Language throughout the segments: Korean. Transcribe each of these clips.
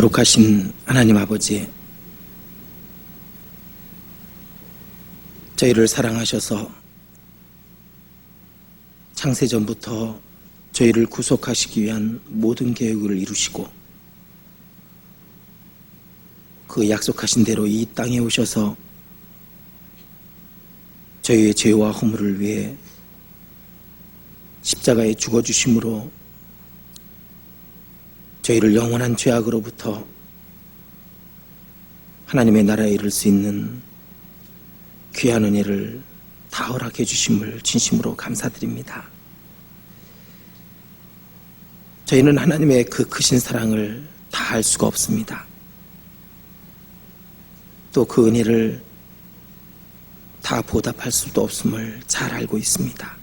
거룩하신 하나님 아버지, 저희를 사랑하셔서 창세전부터 저희를 구속하시기 위한 모든 계획을 이루시고 그 약속하신 대로 이 땅에 오셔서 저희의 죄와 허물을 위해 십자가에 죽어주심으로 저희를 영원한 죄악으로부터 하나님의 나라에 이를 수 있는 귀한 은혜를 다 허락해 주심을 진심으로 감사드립니다. 저희는 하나님의 그 크신 사랑을 다 알 수가 없습니다. 또 그 은혜를 다 보답할 수도 없음을 잘 알고 있습니다.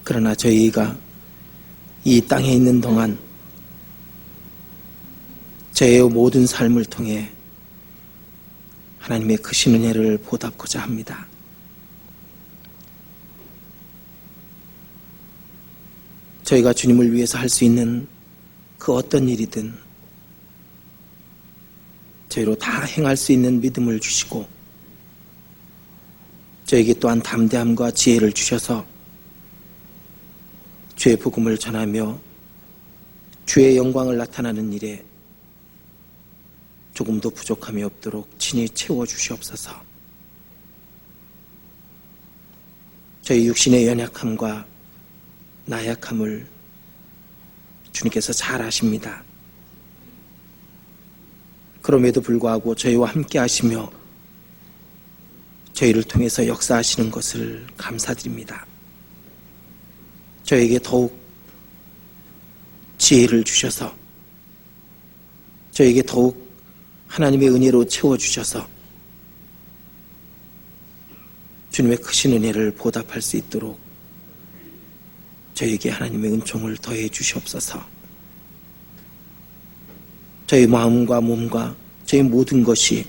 그러나 저희가 이 땅에 있는 동안 저의 모든 삶을 통해 하나님의 크신 은혜를 보답하고자 합니다. 저희가 주님을 위해서 할 수 있는 그 어떤 일이든 저희로 다 행할 수 있는 믿음을 주시고 저에게 또한 담대함과 지혜를 주셔서 주의 복음을 전하며 주의 영광을 나타나는 일에 조금도 부족함이 없도록 친히 채워주시옵소서. 저희 육신의 연약함과 나약함을 주님께서 잘 아십니다. 그럼에도 불구하고 저희와 함께 하시며 저희를 통해서 역사하시는 것을 감사드립니다. 저에게 더욱 지혜를 주셔서 저에게 더욱 하나님의 은혜로 채워주셔서 주님의 크신 은혜를 보답할 수 있도록 저에게 하나님의 은총을 더해 주시옵소서. 저희 마음과 몸과 저희 모든 것이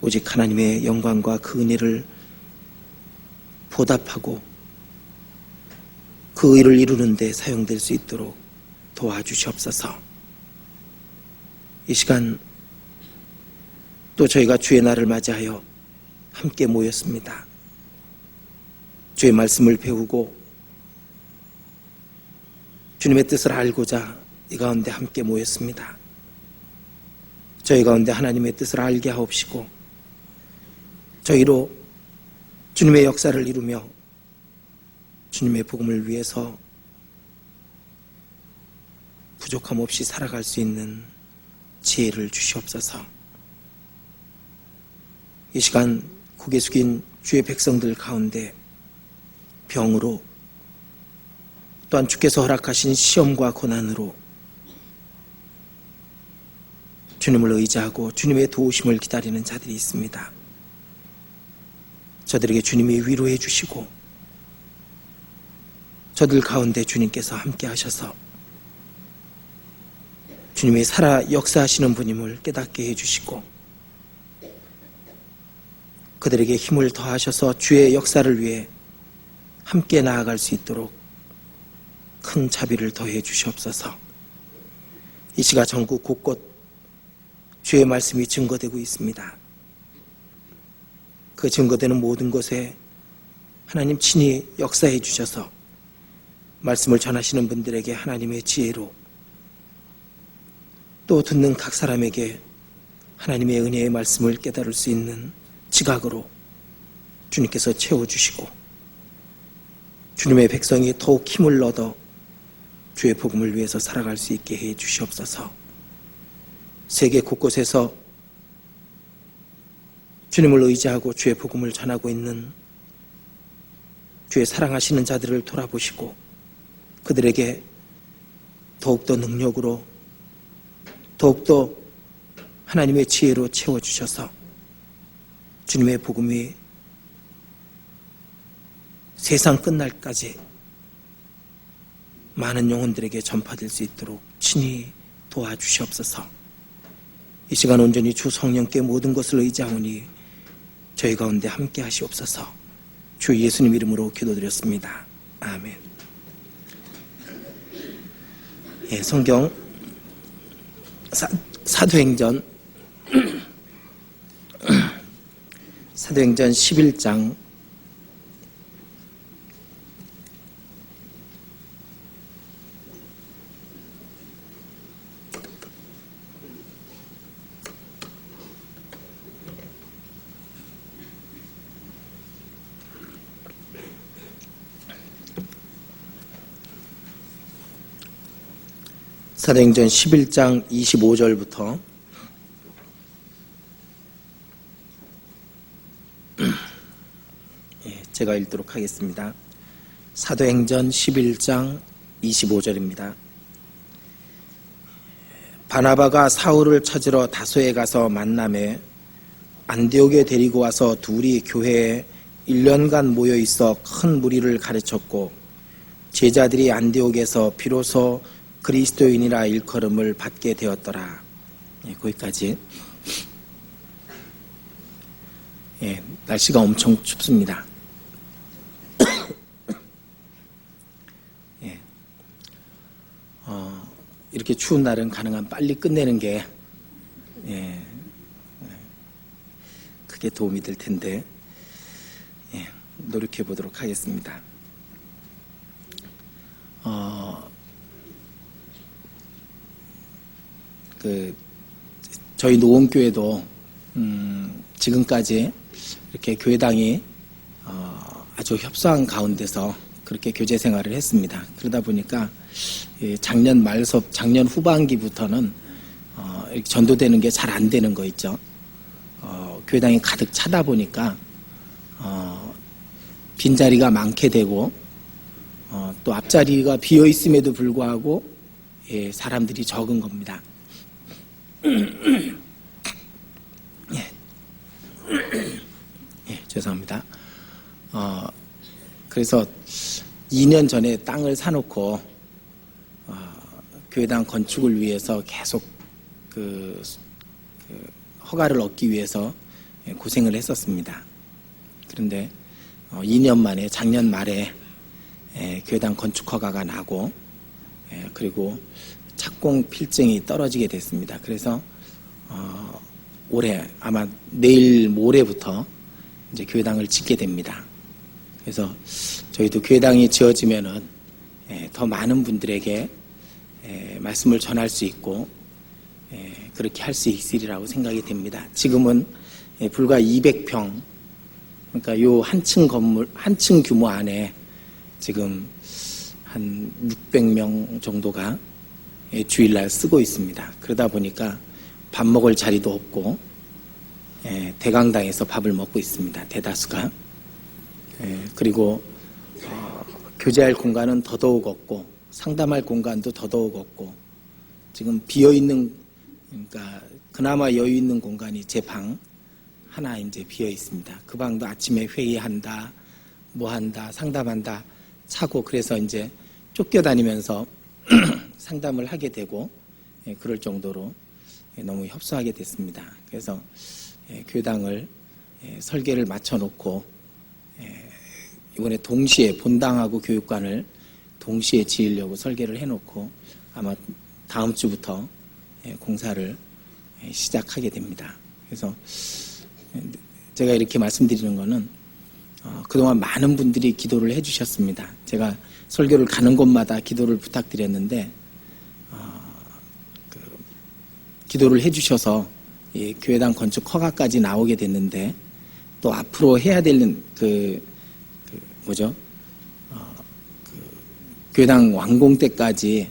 오직 하나님의 영광과 그 은혜를 보답하고 그 의를 이루는 데 사용될 수 있도록 도와주시옵소서. 이 시간 또 저희가 주의 날을 맞이하여 함께 모였습니다. 주의 말씀을 배우고 주님의 뜻을 알고자 이 가운데 함께 모였습니다. 저희 가운데 하나님의 뜻을 알게 하옵시고 저희로 주님의 역사를 이루며 주님의 복음을 위해서 부족함 없이 살아갈 수 있는 지혜를 주시옵소서. 이 시간 고개 숙인 주의 백성들 가운데 병으로 또한 주께서 허락하신 시험과 고난으로 주님을 의지하고 주님의 도우심을 기다리는 자들이 있습니다. 저들에게 주님이 위로해 주시고 저들 가운데 주님께서 함께 하셔서 주님이 살아 역사하시는 분임을 깨닫게 해주시고 그들에게 힘을 더하셔서 주의 역사를 위해 함께 나아갈 수 있도록 큰 자비를 더해 주시옵소서. 이 시가 전국 곳곳 주의 말씀이 증거되고 있습니다. 그 증거되는 모든 곳에 하나님 친히 역사해 주셔서 말씀을 전하시는 분들에게 하나님의 지혜로 또 듣는 각 사람에게 하나님의 은혜의 말씀을 깨달을 수 있는 지각으로 주님께서 채워주시고 주님의 백성이 더욱 힘을 얻어 주의 복음을 위해서 살아갈 수 있게 해 주시옵소서. 세계 곳곳에서 주님을 의지하고 주의 복음을 전하고 있는 주의 사랑하시는 자들을 돌아보시고 그들에게 더욱더 능력으로 더욱더 하나님의 지혜로 채워주셔서 주님의 복음이 세상 끝날까지 많은 영혼들에게 전파될 수 있도록 친히 도와주시옵소서. 이 시간 온전히 주 성령께 모든 것을 의지하오니 저희 가운데 함께 하시옵소서. 주 예수님 이름으로 기도드렸습니다. 아멘. 성경 사도행전 11장 11장 25절부터 제가 읽도록 하겠습니다. 사도행전 11장 25절입니다. 바나바가 사울을 찾으러 다소에 가서 만남에 안디옥에 데리고 와서 둘이 교회에 1년간 모여 있어 큰 무리를 가르쳤고 제자들이 안디옥에서 비로소 그리스도인이라 일컬음을 받게 되었더라. 거기까지. 날씨가 엄청 춥습니다. 이렇게 추운 날은 가능한 빨리 끝내는 게 크게 도움이 될 텐데 노력해 보도록 하겠습니다. 저희 노원교회도 지금까지 이렇게 교회당이 아주 협소한 가운데서 그렇게 교제 생활을 했습니다. 그러다 보니까 작년 말서 작년 후반기부터는 이렇게 전도되는 게 잘 안 되는 거 있죠. 교회당이 가득 차다 보니까 빈자리가 많게 되고 또 앞자리가 비어 있음에도 불구하고 사람들이 적은 겁니다. 죄송합니다. 그래서 2년 전에 땅을 사놓고 교회당 건축을 위해서 계속 허가를 얻기 위해서 고생을 했었습니다. 그런데 2년 만에 작년 말에 교회당 건축 허가가 나고 그리고 착공 필증이 떨어지게 됐습니다. 그래서 올해 아마 내일 모레부터 이제 교회당을 짓게 됩니다. 그래서 저희도 교회당이 지어지면은 더 많은 분들에게 말씀을 전할 수 있고 그렇게 할 수 있으리라고 생각이 됩니다. 지금은 불과 200평, 그러니까 요 한 층 건물, 한 층 규모 안에 지금 한 600명 정도가 주일날 쓰고 있습니다. 그러다 보니까 밥 먹을 자리도 없고 대강당에서 밥을 먹고 있습니다. 대다수가. 그리고 교제할 공간은 더더욱 없고 상담할 공간도 더더욱 없고 지금 비어있는, 그러니까 그나마 여유 있는 공간이 제 방 하나 이제 비어 있습니다. 그 방도 아침에 회의한다, 뭐 한다, 상담한다 차고 그래서 이제 쫓겨다니면서 상담을 하게 되고 그럴 정도로 너무 협소하게 됐습니다. 그래서 교당을 설계를 맞춰놓고 이번에 동시에 본당하고 교육관을 동시에 지으려고 설계를 해놓고 아마 다음 주부터 공사를 시작하게 됩니다. 그래서 제가 이렇게 말씀드리는 거는 그동안 많은 분들이 기도를 해주셨습니다. 제가 설교를 가는 곳마다 기도를 부탁드렸는데 기도를 해주셔서 교회당 건축 허가까지 나오게 됐는데 또 앞으로 해야 되는 교회당 완공 때까지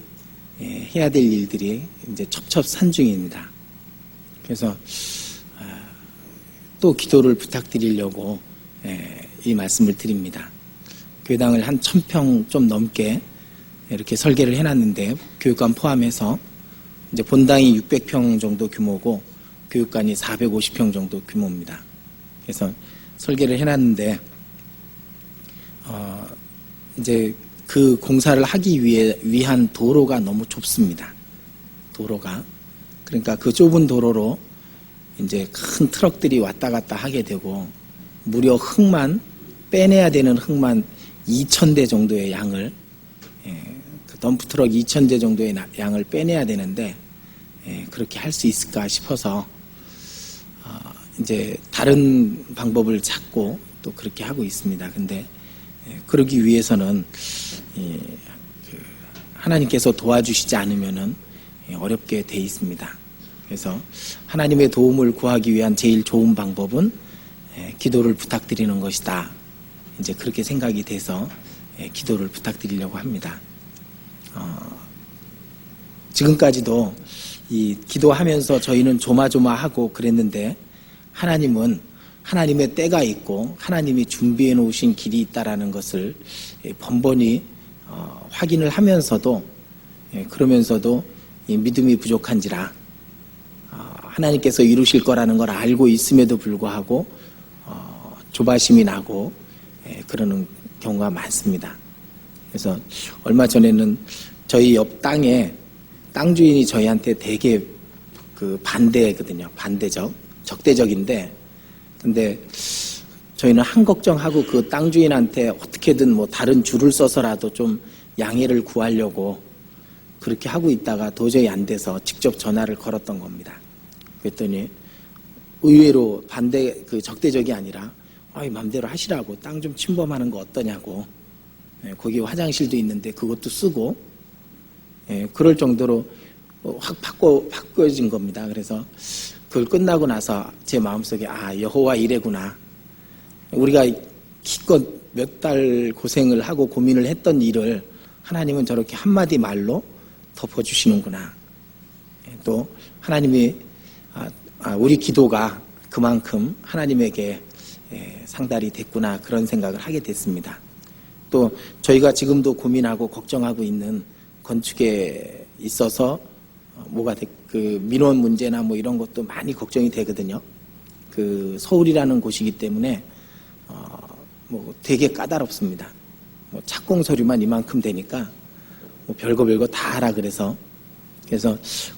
해야 될 일들이 이제 첩첩산중입니다. 그래서 또 기도를 부탁드리려고 이 말씀을 드립니다. 교회당을 한 1000평 좀 넘게 이렇게 설계를 해놨는데 교육관 포함해서 이제 본당이 600평 정도 규모고 교육관이 450평 정도 규모입니다. 그래서 설계를 해놨는데 이제 그 공사를 하기 위한 도로가 너무 좁습니다. 도로가. 그러니까 그 좁은 도로로 이제 큰 트럭들이 왔다 갔다 하게 되고 무려 흙만 빼내야 되는 흙만 2,000대 정도의 양을 그 덤프트럭 2,000대 정도의 양을 빼내야 되는데 그렇게 할 수 있을까 싶어서 이제 다른 방법을 찾고 또 그렇게 하고 있습니다. 근데 그러기 위해서는 하나님께서 도와주시지 않으면은 어렵게 돼 있습니다. 그래서 하나님의 도움을 구하기 위한 제일 좋은 방법은 기도를 부탁드리는 것이다. 이제 그렇게 생각이 돼서 기도를 부탁드리려고 합니다. 지금까지도 이 기도하면서 저희는 조마조마하고 그랬는데 하나님은 하나님의 때가 있고 하나님이 준비해 놓으신 길이 있다라는 것을 번번이 확인을 하면서도 그러면서도 믿음이 부족한지라 하나님께서 이루실 거라는 걸 알고 있음에도 불구하고 조바심이 나고 그러는 경우가 많습니다. 그래서 얼마 전에는 저희 옆 땅에 땅 주인이 저희한테 되게 반대거든요. 적대적인데 근데 저희는 한 걱정하고 그 땅 주인한테 어떻게든 뭐 다른 줄을 써서라도 좀 양해를 구하려고 그렇게 하고 있다가 도저히 안 돼서 직접 전화를 걸었던 겁니다. 그랬더니 의외로 적대적이 아니라 마음대로 하시라고 땅 좀 침범하는 거 어떠냐고 거기 화장실도 있는데 그것도 쓰고 그럴 정도로 확 바꿔진 겁니다. 그래서 그걸 끝나고 나서 제 마음속에 여호와 이래구나. 우리가 기껏 몇 달 고생을 하고 고민을 했던 일을 하나님은 저렇게 한마디 말로 덮어주시는구나. 또 하나님이 우리 기도가 그만큼 하나님에게 상달이 됐구나 그런 생각을 하게 됐습니다. 또 저희가 지금도 고민하고 걱정하고 있는 건축에 있어서 그 민원 문제나 뭐 이런 것도 많이 걱정이 되거든요. 그 서울이라는 곳이기 때문에 되게 까다롭습니다. 착공 서류만 이만큼 되니까 별거 다 하라 그래서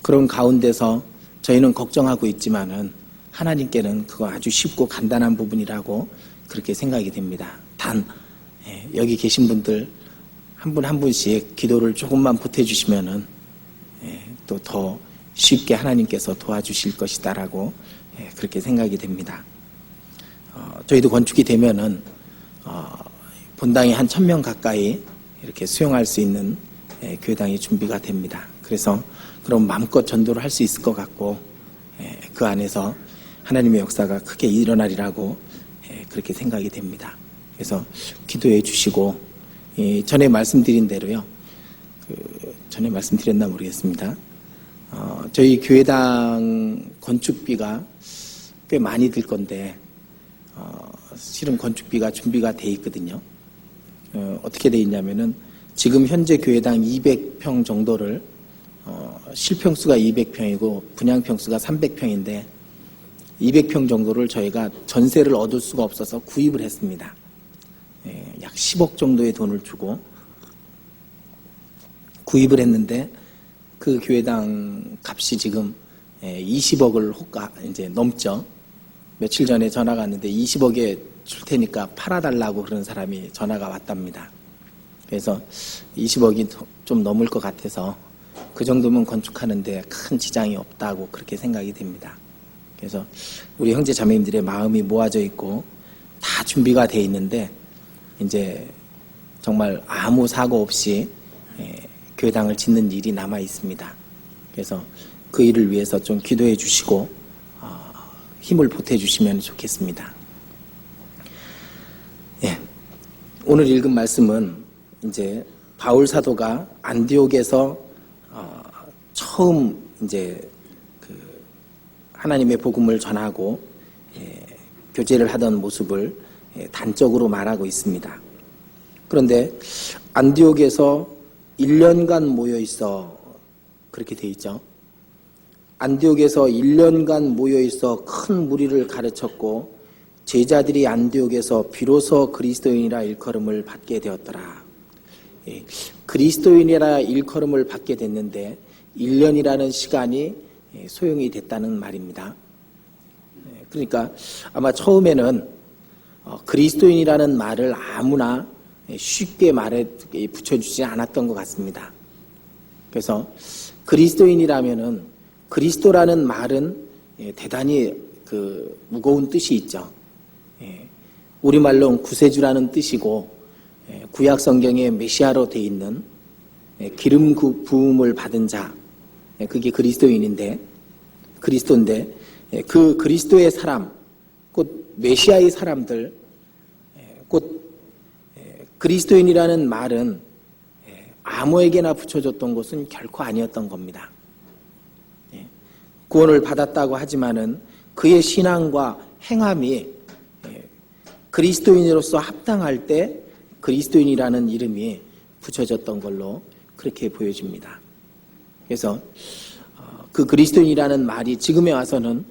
그런 가운데서 저희는 걱정하고 있지만은 하나님께는 그거 아주 쉽고 간단한 부분이라고 그렇게 생각이 됩니다. 단 여기 계신 분들 한 분 한 분씩 기도를 조금만 보태주시면은 또 더 쉽게 하나님께서 도와주실 것이다라고 그렇게 생각이 됩니다. 저희도 건축이 되면은 본당이 한 1000명 가까이 이렇게 수용할 수 있는 교회당이 준비가 됩니다. 그래서 그럼 마음껏 전도를 할 수 있을 것 같고 그 안에서 하나님의 역사가 크게 일어나리라고 그렇게 생각이 됩니다. 그래서 기도해 주시고 전에 말씀드린 대로요. 전에 말씀드렸나 모르겠습니다. 저희 교회당 건축비가 꽤 많이 들 건데 실은 건축비가 준비가 돼 있거든요. 어떻게 돼 있냐면은 지금 현재 교회당 200평 정도를 실평수가 200평이고 분양평수가 300평인데 200평 정도를 저희가 전세를 얻을 수가 없어서 구입을 했습니다. 약 10억 정도의 돈을 주고 구입을 했는데 그 교회당 값이 지금 20억을 이제 넘죠. 며칠 전에 전화가 왔는데 20억에 줄 테니까 팔아달라고 그런 사람이 전화가 왔답니다. 그래서 20억이 좀 넘을 것 같아서 그 정도면 건축하는데 큰 지장이 없다고 그렇게 생각이 됩니다. 그래서 우리 형제 자매님들의 마음이 모아져 있고 다 준비가 돼 있는데 이제 정말 아무 사고 없이 교회당을 짓는 일이 남아 있습니다. 그래서 그 일을 위해서 좀 기도해 주시고 힘을 보태 주시면 좋겠습니다. 오늘 읽은 말씀은 이제 바울 사도가 안디옥에서 처음 이제 하나님의 복음을 전하고 교제를 하던 모습을 단적으로 말하고 있습니다. 그런데 안디옥에서 1년간 모여 있어 그렇게 돼 있죠. 안디옥에서 1년간 모여 있어 큰 무리를 가르쳤고 제자들이 안디옥에서 비로소 그리스도인이라 일컬음을 받게 되었더라. 그리스도인이라 일컬음을 받게 됐는데 1년이라는 시간이 소용이 됐다는 말입니다. 그러니까 아마 처음에는 그리스도인이라는 말을 아무나 쉽게 말에 붙여주지 않았던 것 같습니다. 그래서 그리스도인이라면은 그리스도라는 말은 대단히 무거운 뜻이 있죠. 우리말로 구세주라는 뜻이고 구약 성경에 메시아로 돼 있는 기름 부음을 받은 자, 그게 그리스도인데 그 그리스도의 사람, 곧 메시아의 사람들, 곧 그리스도인이라는 말은 아무에게나 붙여줬던 것은 결코 아니었던 겁니다. 구원을 받았다고 하지만은 그의 신앙과 행함이 그리스도인으로서 합당할 때 그리스도인이라는 이름이 붙여졌던 걸로 그렇게 보여집니다. 그래서 그 그리스도인이라는 말이 지금에 와서는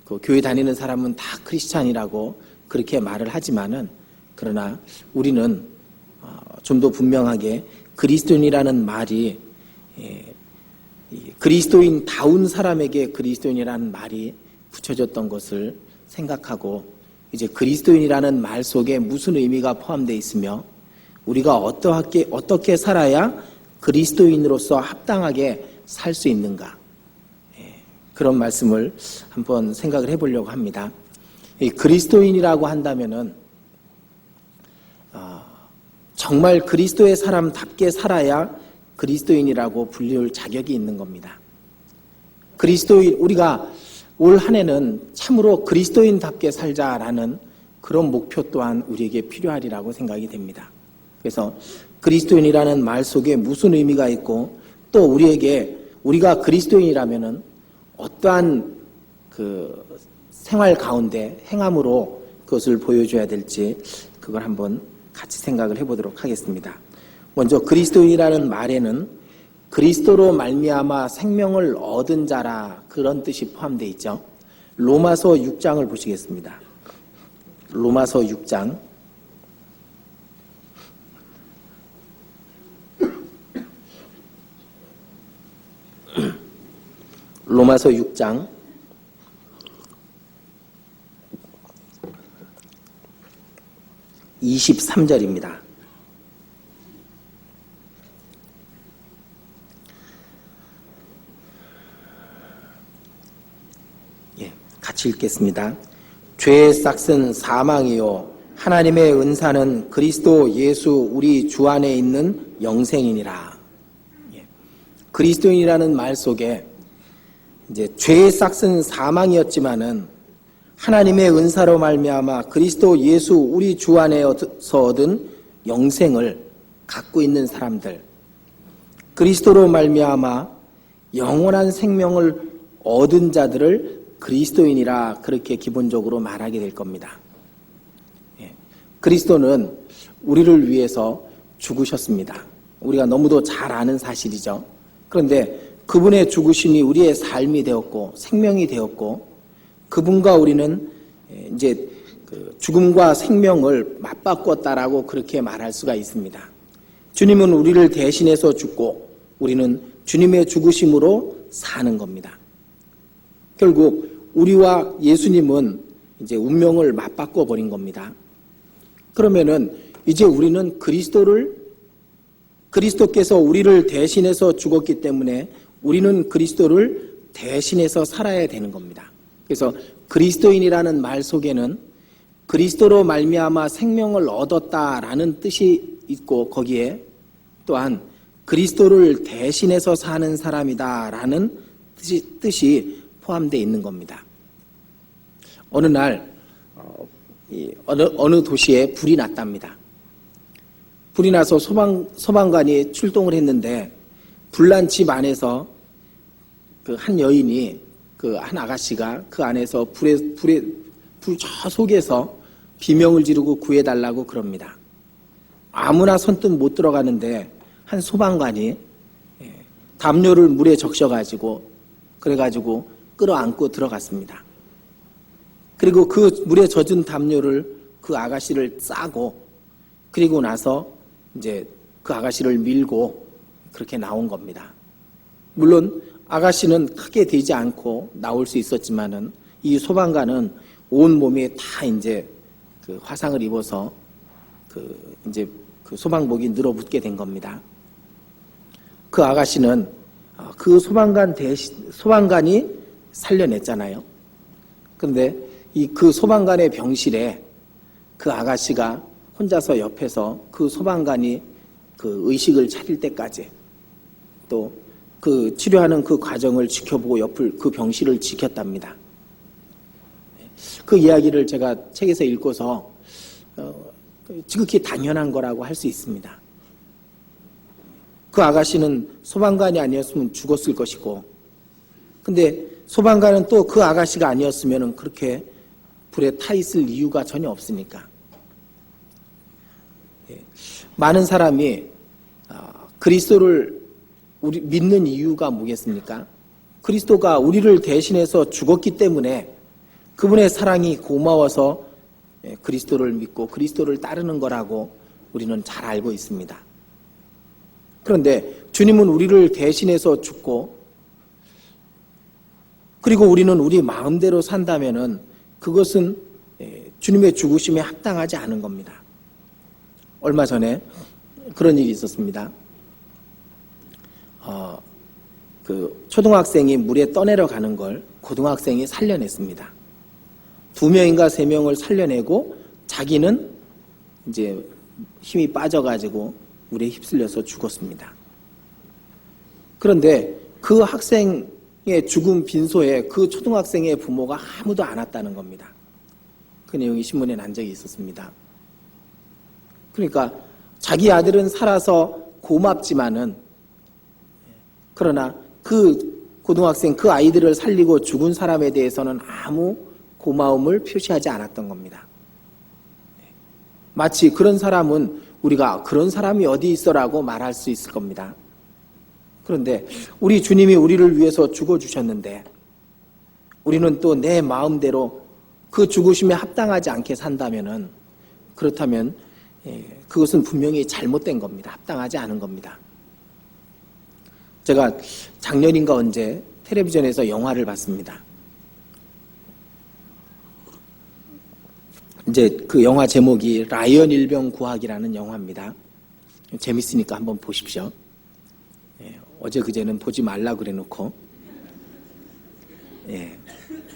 그 교회 다니는 사람은 다 크리스찬이라고 그렇게 말을 하지만은, 그러나 우리는 좀 더 분명하게 그리스도인이라는 말이 그리스도인다운 사람에게 그리스도인이라는 말이 붙여졌던 것을 생각하고, 이제 그리스도인이라는 말 속에 무슨 의미가 포함되어 있으며 우리가 어떻게 살아야 그리스도인으로서 합당하게 살 수 있는가, 그런 말씀을 한번 생각을 해보려고 합니다. 이 그리스도인이라고 한다면은 정말 그리스도의 사람답게 살아야 그리스도인이라고 불릴 자격이 있는 겁니다. 우리가 올 한 해는 참으로 그리스도인답게 살자라는 그런 목표 또한 우리에게 필요하리라고 생각이 됩니다. 그래서 그리스도인이라는 말 속에 무슨 의미가 있고, 또 우리가 그리스도인이라면은 어떠한 그 생활 가운데 행함으로 그것을 보여줘야 될지, 그걸 한번 같이 생각을 해보도록 하겠습니다. 먼저 그리스도인이라는 말에는 그리스도로 말미암아 생명을 얻은 자라, 그런 뜻이 포함되어 있죠. 로마서 6장을 보시겠습니다. 로마서 6장 로마서 6장 23절입니다. 같이 읽겠습니다. 죄의 싹은 사망이요 하나님의 은사는 그리스도 예수 우리 주 안에 있는 영생이니라. 그리스도인이라는 말 속에 이제 죄의 싹은 사망이었지만은 하나님의 은사로 말미암아 그리스도 예수 우리 주 안에서 얻은 영생을 갖고 있는 사람들, 그리스도로 말미암아 영원한 생명을 얻은 자들을 그리스도인이라, 그렇게 기본적으로 말하게 될 겁니다. 그리스도는 우리를 위해서 죽으셨습니다. 우리가 너무도 잘 아는 사실이죠. 그런데 그분의 죽으심이 우리의 삶이 되었고 생명이 되었고, 그분과 우리는 이제 죽음과 생명을 맞바꿨다라고 그렇게 말할 수가 있습니다. 주님은 우리를 대신해서 죽고 우리는 주님의 죽으심으로 사는 겁니다. 결국 우리와 예수님은 이제 운명을 맞바꿔 버린 겁니다. 그러면은 이제 우리는 그리스도께서 우리를 대신해서 죽었기 때문에 우리는 그리스도를 대신해서 살아야 되는 겁니다. 그래서 그리스도인이라는 말 속에는 그리스도로 말미암아 생명을 얻었다라는 뜻이 있고, 거기에 또한 그리스도를 대신해서 사는 사람이다라는 뜻이 포함되어 있는 겁니다. 어느 날 어느 도시에 불이 났답니다. 불이 나서 소방관이 출동을 했는데, 불난 집 안에서 그 한 여인이, 그 한 아가씨가 그 안에서 불 저 속에서 비명을 지르고 구해달라고 그럽니다. 아무나 선뜻 못 들어가는데 한 소방관이 담요를 물에 적셔가지고 그래가지고 끌어안고 들어갔습니다. 그리고 그 물에 젖은 담요를 그 아가씨를 싸고, 그리고 나서 이제 그 아가씨를 밀고 그렇게 나온 겁니다. 물론 아가씨는 크게 되지 않고 나올 수 있었지만은 이 소방관은 온 몸에 다 이제 그 화상을 입어서 이제 그 소방복이 늘어붙게 된 겁니다. 그 아가씨는 그 소방관이 살려냈잖아요. 그런데 그 소방관의 병실에 그 아가씨가 혼자서 옆에서 그 소방관이 그 의식을 차릴 때까지 또 그 치료하는 그 과정을 지켜보고 옆을 그 병실을 지켰답니다. 그 이야기를 제가 책에서 읽고서 지극히 당연한 거라고 할 수 있습니다. 그 아가씨는 소방관이 아니었으면 죽었을 것이고, 근데 소방관은 또 그 아가씨가 아니었으면 그렇게 불에 타 있을 이유가 전혀 없으니까. 많은 사람이 그리스도를 우리 믿는 이유가 뭐겠습니까? 그리스도가 우리를 대신해서 죽었기 때문에 그분의 사랑이 고마워서 그리스도를 믿고 그리스도를 따르는 거라고 우리는 잘 알고 있습니다. 그런데 주님은 우리를 대신해서 죽고, 그리고 우리는 우리 마음대로 산다면은 그것은 주님의 죽으심에 합당하지 않은 겁니다. 얼마 전에 그런 일이 있었습니다. 그 초등학생이 물에 떠내려가는 걸 고등학생이 살려냈습니다. 2명인가 3명을 살려내고 자기는 이제 힘이 빠져가지고 물에 휩쓸려서 죽었습니다. 그런데 그 학생의 죽음 빈소에 그 초등학생의 부모가 아무도 안 왔다는 겁니다. 그 내용이 신문에 난 적이 있었습니다. 그러니까 자기 아들은 살아서 고맙지만은, 그러나 그 고등학생, 그 아이들을 살리고 죽은 사람에 대해서는 아무 고마움을 표시하지 않았던 겁니다. 마치 그런 사람은 우리가 그런 사람이 어디 있어라고 말할 수 있을 겁니다. 그런데 우리 주님이 우리를 위해서 죽어주셨는데 우리는 또 내 마음대로 그 죽으심에 합당하지 않게 산다면은, 그렇다면 그것은 분명히 잘못된 겁니다. 합당하지 않은 겁니다. 제가 작년인가 언제 텔레비전에서 영화를 봤습니다. 이제 그 영화 제목이 라이언 일병 구하기라는 영화입니다. 재밌으니까 한번 보십시오. 어제 그제는 보지 말라고 그래놓고,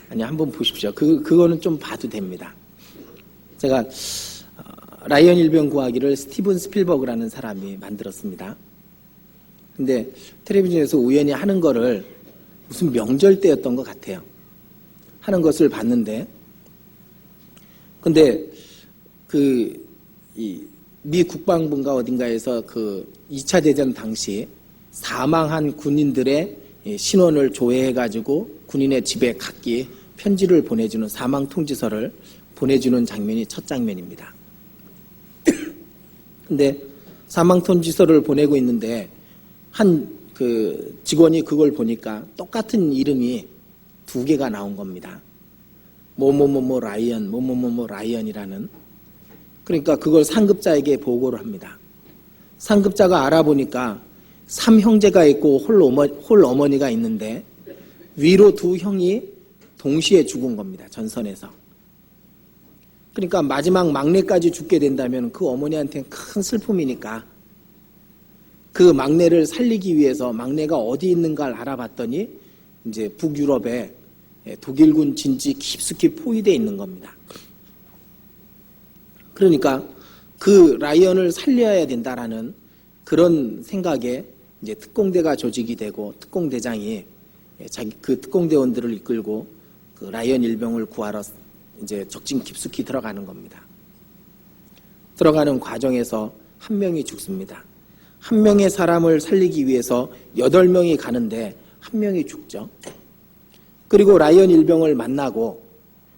아니 한번 보십시오. 그거는 좀 봐도 됩니다. 제가 라이언 일병 구하기를 스티븐 스필버그라는 사람이 만들었습니다. 근데 텔레비전에서 우연히 하는 거를 무슨 명절 때였던 것 같아요. 하는 것을 봤는데, 근데 미 국방부인가 어딘가에서 그 2차 대전 당시 사망한 군인들의 신원을 조회해가지고 군인의 집에 각기 편지를 보내주는, 사망 통지서를 보내주는 장면이 첫 장면입니다. 근데 사망 통지서를 보내고 있는데 한 그 직원이 그걸 보니까 똑같은 이름이 2개가 나온 겁니다. 뭐뭐뭐뭐 라이언, 뭐뭐뭐뭐 라이언이라는. 그러니까 그걸 상급자에게 보고를 합니다. 상급자가 알아보니까 3형제가 있고 홀 어머니가 있는데 위로 2형이 동시에 죽은 겁니다. 전선에서. 그러니까 마지막 막내까지 죽게 된다면 그 어머니한테는 큰 슬픔이니까 그 막내를 살리기 위해서 막내가 어디 있는가를 알아봤더니 이제 북유럽에 독일군 진지 깊숙이 포위되어 있는 겁니다. 그러니까 그 라이언을 살려야 된다라는 그런 생각에 이제 특공대가 조직이 되고 특공대장이 그 특공대원들을 이끌고 그 라이언 일병을 구하러 이제 적진 깊숙이 들어가는 겁니다. 들어가는 과정에서 1명이 죽습니다. 1명의 사람을 살리기 위해서 8명이 가는데 1명이 죽죠. 그리고 라이언 일병을 만나고,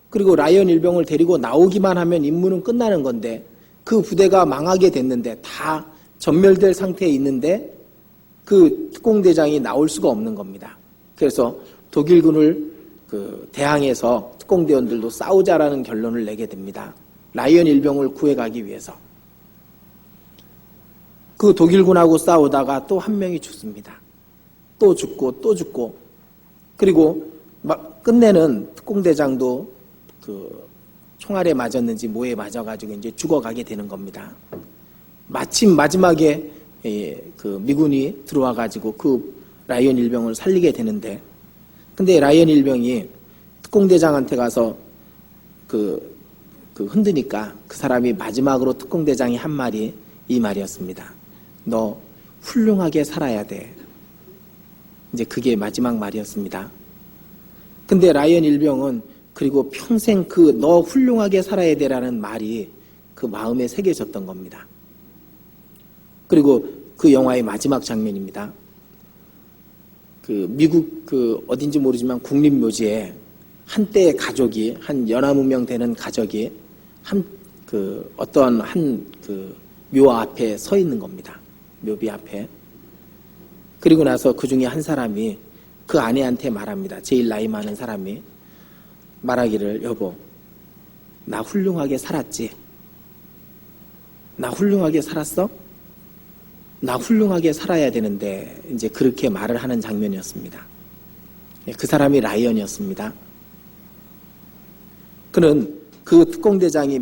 그리고 라이언 일병을 데리고 나오기만 하면 임무는 끝나는 건데 그 부대가 망하게 됐는데, 다 전멸될 상태에 있는데 그 특공대장이 나올 수가 없는 겁니다. 그래서 독일군을 대항해서 특공대원들도 싸우자라는 결론을 내게 됩니다. 라이언 일병을 구해가기 위해서. 그 독일군하고 싸우다가 또 1명이 죽습니다. 또 죽고 또 죽고, 그리고 끝내는 특공대장도 그 총알에 맞았는지 뭐에 맞아가지고 이제 죽어가게 되는 겁니다. 마침 마지막에 그 미군이 들어와가지고 그 라이언 일병을 살리게 되는데, 근데 라이언 일병이 특공대장한테 가서 그 흔드니까 그 사람이 마지막으로 특공대장이 한 말이 이 말이었습니다. 너 훌륭하게 살아야 돼. 이제 그게 마지막 말이었습니다. 근데 라이언 일병은 그리고 평생 그 너 훌륭하게 살아야 돼라는 말이 그 마음에 새겨졌던 겁니다. 그리고 그 영화의 마지막 장면입니다. 그 미국 그 어딘지 모르지만 국립묘지에 한때 가족이 한 연하무 명 되는 가족이 어떠한 그 묘 앞에 서 있는 겁니다. 묘비 앞에. 그리고 나서 그 중에 한 사람이 그 아내한테 말합니다. 제일 나이 많은 사람이 말하기를, 여보, 나 훌륭하게 살았지? 나 훌륭하게 살았어? 나 훌륭하게 살아야 되는데, 이제 그렇게 말을 하는 장면이었습니다. 그 사람이 라이언이었습니다. 그는 그 특공대장이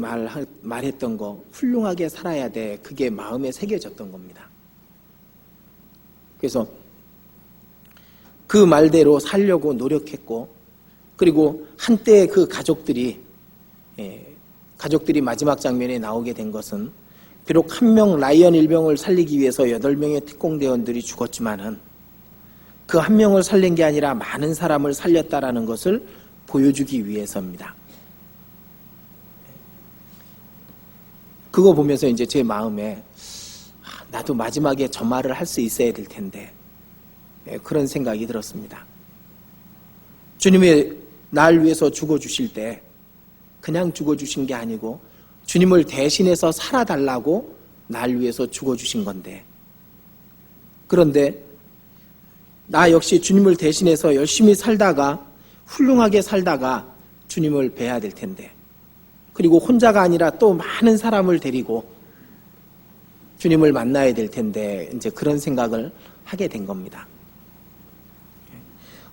말했던 거, 훌륭하게 살아야 돼, 그게 마음에 새겨졌던 겁니다. 그래서 그 말대로 살려고 노력했고, 그리고 한때 그 가족들이 마지막 장면에 나오게 된 것은, 비록 한 명 라이언 일병을 살리기 위해서 8명의 특공대원들이 죽었지만은 그 한 명을 살린 게 아니라 많은 사람을 살렸다라는 것을 보여주기 위해서입니다. 그거 보면서 이제 제 마음에 나도 마지막에 저 말을 할 수 있어야 될 텐데, 그런 생각이 들었습니다. 주님이 날 위해서 죽어주실 때 그냥 죽어주신 게 아니고 주님을 대신해서 살아달라고 날 위해서 죽어주신 건데, 그런데 나 역시 주님을 대신해서 열심히 살다가 훌륭하게 살다가 주님을 뵈야 될 텐데, 그리고 혼자가 아니라 또 많은 사람을 데리고 주님을 만나야 될 텐데, 이제 그런 생각을 하게 된 겁니다.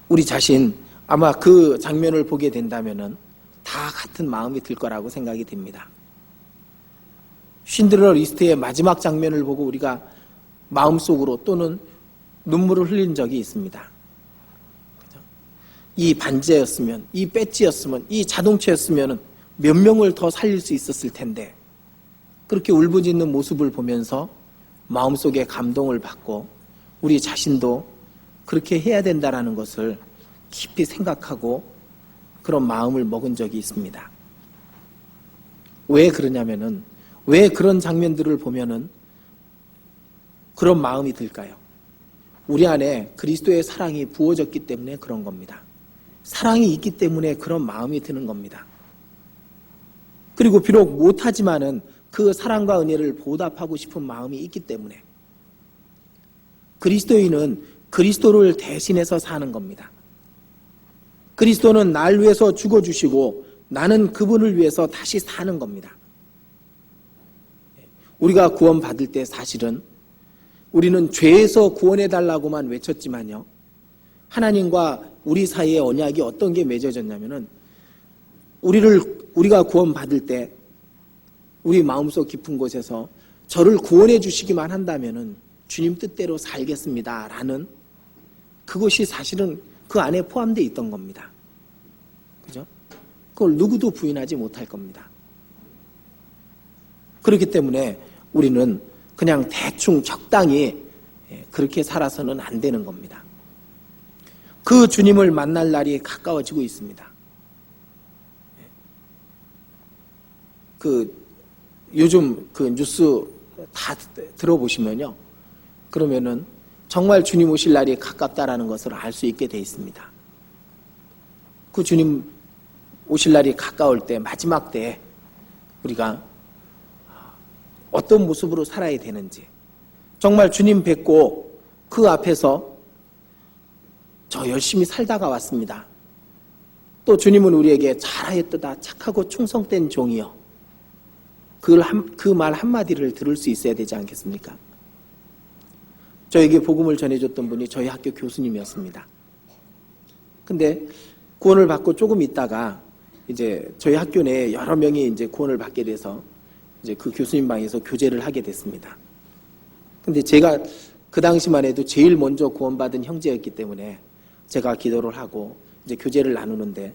우리 자신 아마 그 장면을 보게 된다면은 다 같은 마음이 들 거라고 생각이 됩니다. 쉰들러 리스트의 마지막 장면을 보고 우리가 마음속으로 또는 눈물을 흘린 적이 있습니다. 이 반지였으면, 이 배지였으면, 이 자동차였으면 몇 명을 더 살릴 수 있었을 텐데, 그렇게 울부짖는 모습을 보면서 마음속에 감동을 받고 우리 자신도 그렇게 해야 된다는 것을 깊이 생각하고 그런 마음을 먹은 적이 있습니다. 왜 그러냐면은, 왜 그런 장면들을 보면은 그런 마음이 들까요? 우리 안에 그리스도의 사랑이 부어졌기 때문에 그런 겁니다. 사랑이 있기 때문에 그런 마음이 드는 겁니다. 그리고 비록 못하지만은 그 사랑과 은혜를 보답하고 싶은 마음이 있기 때문에, 그리스도인은 그리스도를 대신해서 사는 겁니다. 그리스도는 날 위해서 죽어주시고 나는 그분을 위해서 다시 사는 겁니다. 우리가 구원받을 때 사실은 우리는 죄에서 구원해달라고만 외쳤지만요, 하나님과 우리 사이의 언약이 어떤 게 맺어졌냐면은, 우리가 구원받을 때 우리 마음속 깊은 곳에서 저를 구원해 주시기만 한다면은 주님 뜻대로 살겠습니다 라는 그것이 사실은 그 안에 포함되어 있던 겁니다. 그죠? 그걸 누구도 부인하지 못할 겁니다. 그렇기 때문에 우리는 그냥 대충 적당히 그렇게 살아서는 안 되는 겁니다. 그 주님을 만날 날이 가까워지고 있습니다. 요즘 그 뉴스 다 들어보시면요, 그러면은 정말 주님 오실 날이 가깝다라는 것을 알 수 있게 돼 있습니다. 그 주님 오실 날이 가까울 때, 마지막 때에 우리가 어떤 모습으로 살아야 되는지, 정말 주님 뵙고 그 앞에서 저 열심히 살다가 왔습니다, 또 주님은 우리에게 잘하였도다 착하고 충성된 종이여, 그 말 한마디를 들을 수 있어야 되지 않겠습니까? 저에게 복음을 전해줬던 분이 저희 학교 교수님이었습니다. 근데 구원을 받고 조금 있다가 이제 저희 학교 내에 여러 명이 이제 구원을 받게 돼서 이제 그 교수님 방에서 교제를 하게 됐습니다. 근데 제가 그 당시만 해도 제일 먼저 구원받은 형제였기 때문에 제가 기도를 하고 이제 교제를 나누는데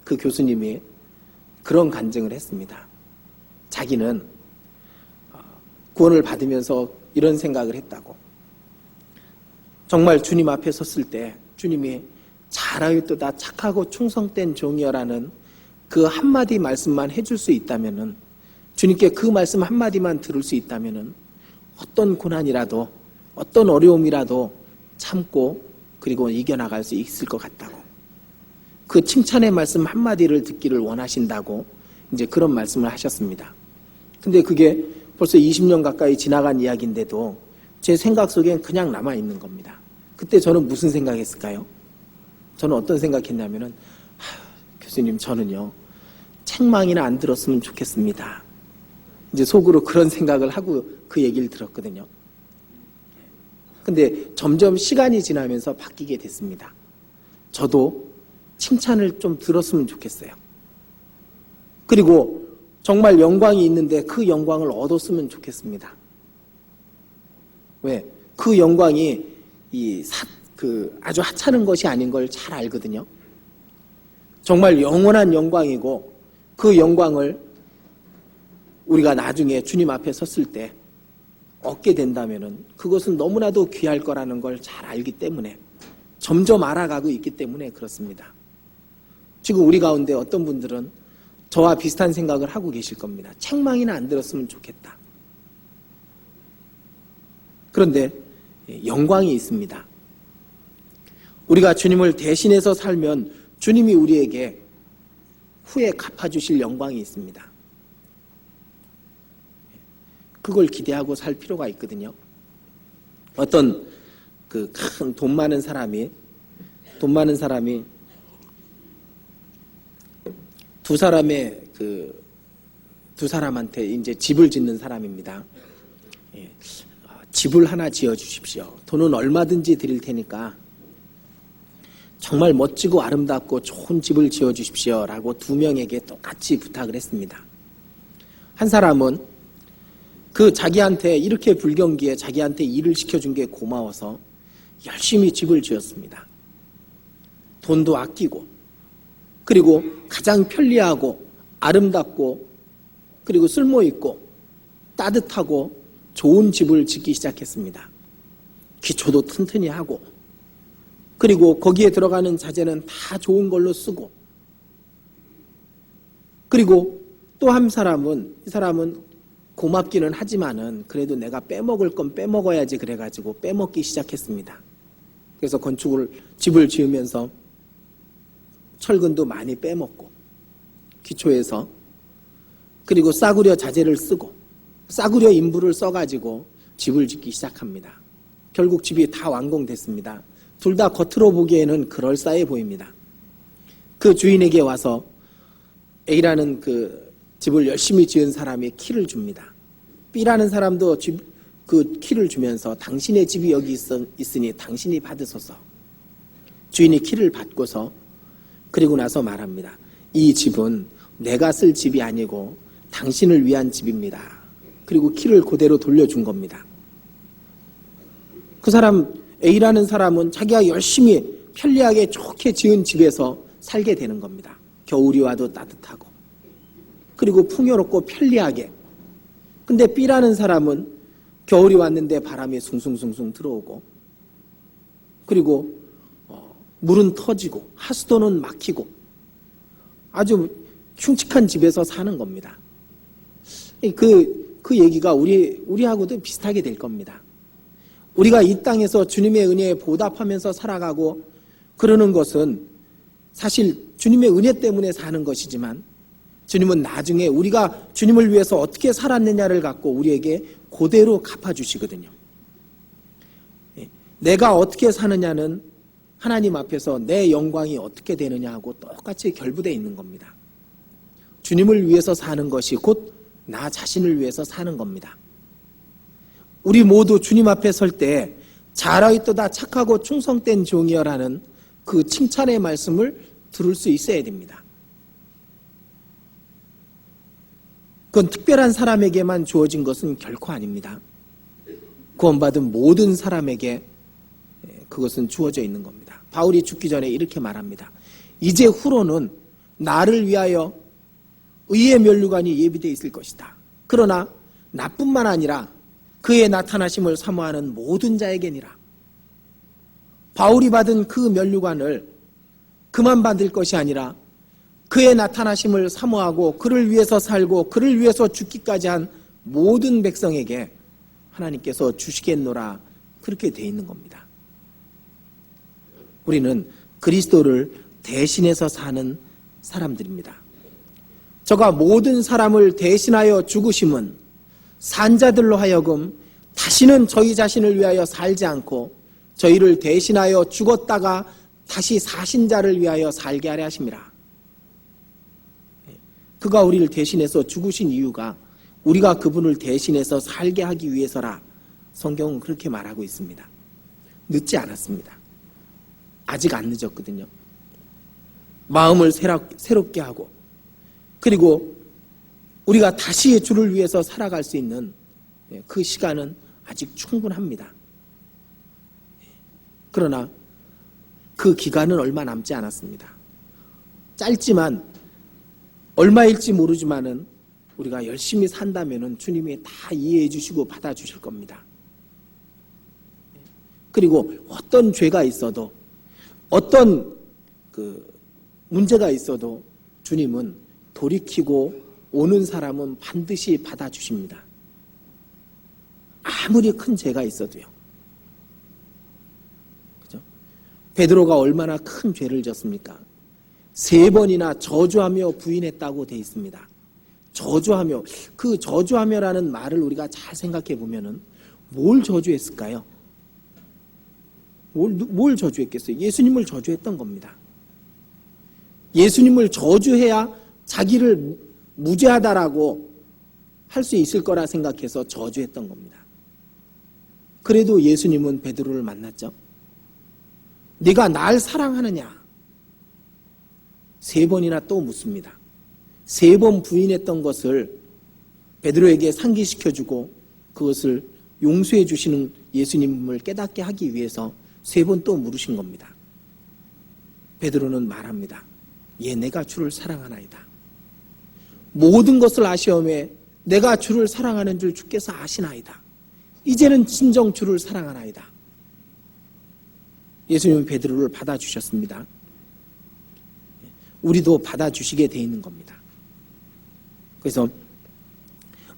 그 교수님이 그런 간증을 했습니다. 자기는 구원을 받으면서 이런 생각을 했다고. 정말 주님 앞에 섰을 때 주님이 잘하였도다 착하고 충성된 종이여라는 그 한마디 말씀만 해줄 수 있다면은, 주님께 그 말씀 한마디만 들을 수 있다면은 어떤 고난이라도 어떤 어려움이라도 참고 그리고 이겨나갈 수 있을 것 같다고. 그 칭찬의 말씀 한마디를 듣기를 원하신다고 이제 그런 말씀을 하셨습니다. 근데 그게 벌써 20년 가까이 지나간 이야기인데도 제 생각 속엔 그냥 남아있는 겁니다. 그때 저는 무슨 생각했을까요? 저는 어떤 생각했냐면은, 교수님, 저는요 책망이나 안 들었으면 좋겠습니다. 이제 속으로 그런 생각을 하고 그 얘기를 들었거든요. 근데 점점 시간이 지나면서 바뀌게 됐습니다. 저도 칭찬을 좀 들었으면 좋겠어요. 그리고 정말 영광이 있는데 그 영광을 얻었으면 좋겠습니다. 왜? 그 영광이 아주 하찮은 것이 아닌 걸 잘 알거든요. 정말 영원한 영광이고 그 영광을 우리가 나중에 주님 앞에 섰을 때 얻게 된다면은 그것은 너무나도 귀할 거라는 걸 잘 알기 때문에, 점점 알아가고 있기 때문에 그렇습니다. 지금 우리 가운데 어떤 분들은 저와 비슷한 생각을 하고 계실 겁니다. 책망이나 안 들었으면 좋겠다. 그런데 영광이 있습니다. 우리가 주님을 대신해서 살면 주님이 우리에게 후에 갚아주실 영광이 있습니다. 그걸 기대하고 살 필요가 있거든요. 어떤 그 큰 돈 많은 사람이 두 사람한테 이제 집을 짓는 사람입니다. 집을 하나 지어 주십시오. 돈은 얼마든지 드릴 테니까 정말 멋지고 아름답고 좋은 집을 지어 주십시오라고 두 명에게 똑같이 부탁을 했습니다. 한 사람은 그 자기한테 이렇게 불경기에 자기한테 일을 시켜준 게 고마워서 열심히 집을 지었습니다. 돈도 아끼고, 그리고 가장 편리하고 아름답고 그리고 쓸모있고 따뜻하고 좋은 집을 짓기 시작했습니다. 기초도 튼튼히 하고, 그리고 거기에 들어가는 자재는 다 좋은 걸로 쓰고, 그리고 또 한 사람은, 이 사람은 고맙기는 하지만은 그래도 내가 빼먹을 건 빼먹어야지 그래가지고 빼먹기 시작했습니다. 그래서 집을 지으면서 철근도 많이 빼먹고, 기초에서, 그리고 싸구려 자재를 쓰고 싸구려 인부를 써가지고 집을 짓기 시작합니다. 결국 집이 다 완공됐습니다. 둘 다 겉으로 보기에는 그럴싸해 보입니다. 그 주인에게 와서 A라는 그 집을 열심히 지은 사람이 키를 줍니다. B라는 사람도 그 키를 주면서 당신의 집이 여기 있으니 당신이 받으소서. 주인이 키를 받고서 그리고 나서 말합니다. 이 집은 내가 쓸 집이 아니고 당신을 위한 집입니다. 그리고 키를 그대로 돌려준 겁니다. 그 사람 A라는 사람은 자기가 열심히 편리하게 좋게 지은 집에서 살게 되는 겁니다. 겨울이 와도 따뜻하고 그리고 풍요롭고 편리하게. 근데 B라는 사람은 겨울이 왔는데 바람이 숭숭숭숭 들어오고, 그리고 물은 터지고 하수도는 막히고 아주 흉측한 집에서 사는 겁니다. 그 얘기가 우리하고도 비슷하게 될 겁니다. 우리가 이 땅에서 주님의 은혜에 보답하면서 살아가고 그러는 것은 사실 주님의 은혜 때문에 사는 것이지만, 주님은 나중에 우리가 주님을 위해서 어떻게 살았느냐를 갖고 우리에게 그대로 갚아주시거든요. 내가 어떻게 사느냐는 하나님 앞에서 내 영광이 어떻게 되느냐 하고 똑같이 결부되어 있는 겁니다. 주님을 위해서 사는 것이 곧 나 자신을 위해서 사는 겁니다. 우리 모두 주님 앞에 설 때 잘하였도다 착하고 충성된 종이여라는 그 칭찬의 말씀을 들을 수 있어야 됩니다. 그건 특별한 사람에게만 주어진 것은 결코 아닙니다. 구원받은 모든 사람에게 그것은 주어져 있는 겁니다. 바울이 죽기 전에 이렇게 말합니다. 이제 후로는 나를 위하여 의의 면류관이 예비되어 있을 것이다. 그러나 나뿐만 아니라 그의 나타나심을 사모하는 모든 자에게니라. 바울이 받은 그 면류관을 그만 받을 것이 아니라 그의 나타나심을 사모하고 그를 위해서 살고 그를 위해서 죽기까지 한 모든 백성에게 하나님께서 주시겠노라, 그렇게 되어 있는 겁니다. 우리는 그리스도를 대신해서 사는 사람들입니다. 저가 모든 사람을 대신하여 죽으심은 산자들로 하여금 다시는 저희 자신을 위하여 살지 않고 저희를 대신하여 죽었다가 다시 사신 자를 위하여 살게 하려 하심이라. 그가 우리를 대신해서 죽으신 이유가 우리가 그분을 대신해서 살게 하기 위해서라. 성경은 그렇게 말하고 있습니다. 늦지 않았습니다. 아직 안 늦었거든요. 마음을 새롭게 하고, 그리고 우리가 다시 주를 위해서 살아갈 수 있는 그 시간은 아직 충분합니다. 그러나 그 기간은 얼마 남지 않았습니다. 짧지만 얼마일지 모르지만은 우리가 열심히 산다면은 주님이 다 이해해 주시고 받아 주실 겁니다. 그리고 어떤 죄가 있어도, 어떤 문제가 있어도 주님은 돌이키고 오는 사람은 반드시 받아 주십니다. 아무리 큰 죄가 있어도요. 그죠? 베드로가 얼마나 큰 죄를 졌습니까? 3번이나 저주하며 부인했다고 되어 있습니다. 저주하며, 그 저주하며라는 말을 우리가 잘 생각해 보면은 뭘 저주했을까요? 뭘 저주했겠어요? 예수님을 저주했던 겁니다. 예수님을 저주해야 자기를 무죄하다라고 할 수 있을 거라 생각해서 저주했던 겁니다. 그래도 예수님은 베드로를 만났죠. 네가 날 사랑하느냐? 3번이나 또 묻습니다. 3번 부인했던 것을 베드로에게 상기시켜주고 그것을 용서해 주시는 예수님을 깨닫게 하기 위해서 3번 또 물으신 겁니다. 베드로는 말합니다. 예, 내가 주를 사랑하나이다. 모든 것을 아시오매 내가 주를 사랑하는 줄 주께서 아시나이다. 이제는 진정 주를 사랑하나이다. 예수님은 베드로를 받아주셨습니다. 우리도 받아주시게 돼 있는 겁니다. 그래서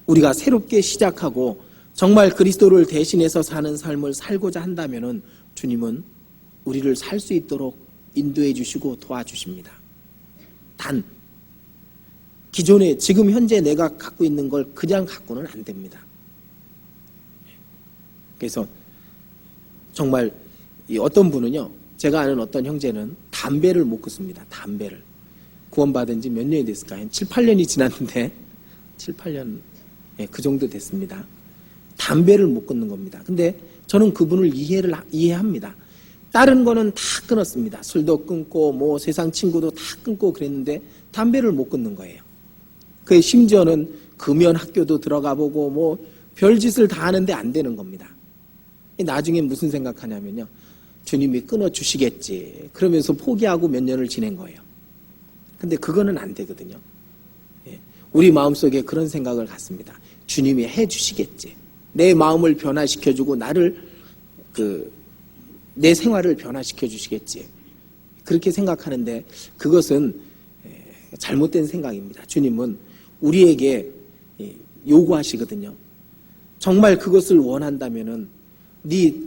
우리가 새롭게 시작하고 정말 그리스도를 대신해서 사는 삶을 살고자 한다면은 주님은 우리를 살 수 있도록 인도해 주시고 도와주십니다. 단 기존에 지금 현재 내가 갖고 있는 걸 그냥 갖고는 안 됩니다. 그래서 정말 어떤 분은요, 제가 아는 어떤 형제는 담배를 못 끊습니다. 담배를. 구원받은 지 몇 년이 됐을까요? 한 7, 8년이 지났는데 7, 8년 그 정도 됐습니다. 담배를 못 끊는 겁니다. 근데 저는 그분을 이해합니다. 다른 거는 다 끊었습니다. 술도 끊고 뭐 세상 친구도 다 끊고 그랬는데 담배를 못 끊는 거예요. 그 심지어는 금연 학교도 들어가 보고 뭐 별짓을 다 하는데 안 되는 겁니다. 나중에 무슨 생각하냐면요, 주님이 끊어주시겠지 그러면서 포기하고 몇 년을 지낸 거예요. 근데 그거는 안 되거든요. 우리 마음속에 그런 생각을 갖습니다. 주님이 해주시겠지. 내 마음을 변화시켜주고 나를 내 생활을 변화시켜 주시겠지. 그렇게 생각하는데 그것은 잘못된 생각입니다. 주님은 우리에게 요구하시거든요. 정말 그것을 원한다면은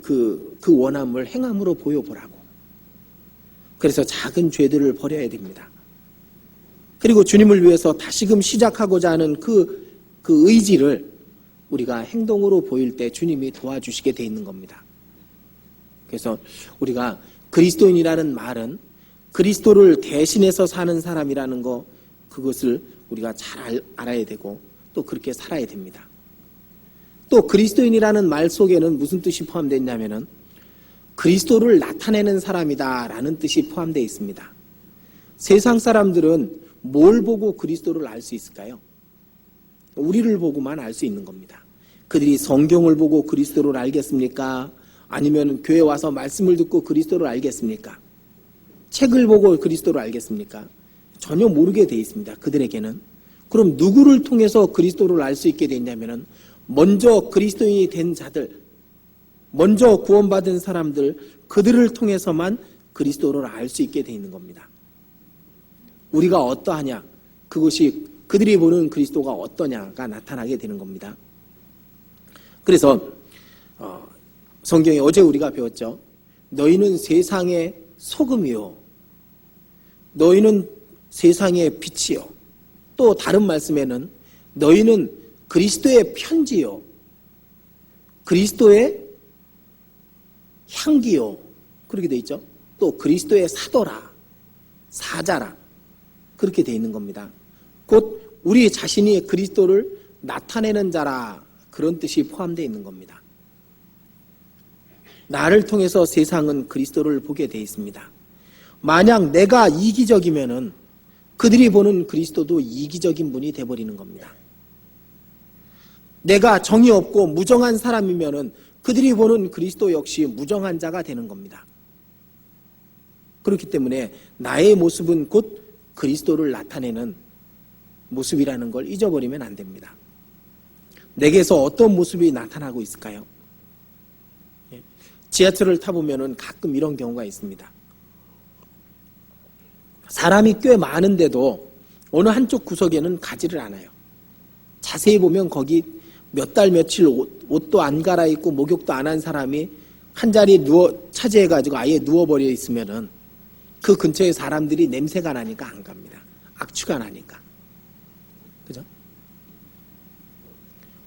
그 원함을 행함으로 보여보라고. 그래서 작은 죄들을 버려야 됩니다. 그리고 주님을 위해서 다시금 시작하고자 하는 그 의지를 우리가 행동으로 보일 때 주님이 도와주시게 돼 있는 겁니다. 그래서 우리가 그리스도인이라는 말은 그리스도를 대신해서 사는 사람이라는 거, 그것을 우리가 잘 알아야 되고 또 그렇게 살아야 됩니다. 또 그리스도인이라는 말 속에는 무슨 뜻이 포함되어 있냐면은 그리스도를 나타내는 사람이다라는 뜻이 포함되어 있습니다. 세상 사람들은 뭘 보고 그리스도를 알 수 있을까요? 우리를 보고만 알 수 있는 겁니다. 그들이 성경을 보고 그리스도를 알겠습니까? 아니면 교회 와서 말씀을 듣고 그리스도를 알겠습니까? 책을 보고 그리스도를 알겠습니까? 전혀 모르게 돼 있습니다. 그들에게는. 그럼 누구를 통해서 그리스도를 알 수 있게 됐냐면은 먼저 그리스도인이 된 자들, 먼저 구원받은 사람들, 그들을 통해서만 그리스도를 알 수 있게 돼 있는 겁니다. 우리가 어떠하냐, 그것이 그들이 보는 그리스도가 어떠냐가 나타나게 되는 겁니다. 그래서 성경에 어제 우리가 배웠죠. 너희는 세상의 소금이요, 너희는 세상의 빛이요. 또 다른 말씀에는 너희는 그리스도의 편지요, 그리스도의 향기요, 그렇게 돼 있죠. 또 그리스도의 사도라, 사자라, 그렇게 돼 있는 겁니다. 곧 우리 자신이 그리스도를 나타내는 자라, 그런 뜻이 포함되어 있는 겁니다. 나를 통해서 세상은 그리스도를 보게 돼 있습니다. 만약 내가 이기적이면은 그들이 보는 그리스도도 이기적인 분이 돼버리는 겁니다. 내가 정이 없고 무정한 사람이면은 그들이 보는 그리스도 역시 무정한 자가 되는 겁니다. 그렇기 때문에 나의 모습은 곧 그리스도를 나타내는 모습이라는 걸 잊어버리면 안 됩니다. 내게서 어떤 모습이 나타나고 있을까요? 지하철을 타보면 가끔 이런 경우가 있습니다. 사람이 꽤 많은데도 어느 한쪽 구석에는 가지를 않아요. 자세히 보면 거기 몇 달 며칠 옷도 안 갈아입고 목욕도 안 한 사람이 한 자리에 차지해가지고 아예 누워버려 있으면은 그 근처에 사람들이 냄새가 나니까 안 갑니다. 악취가 나니까. 그죠?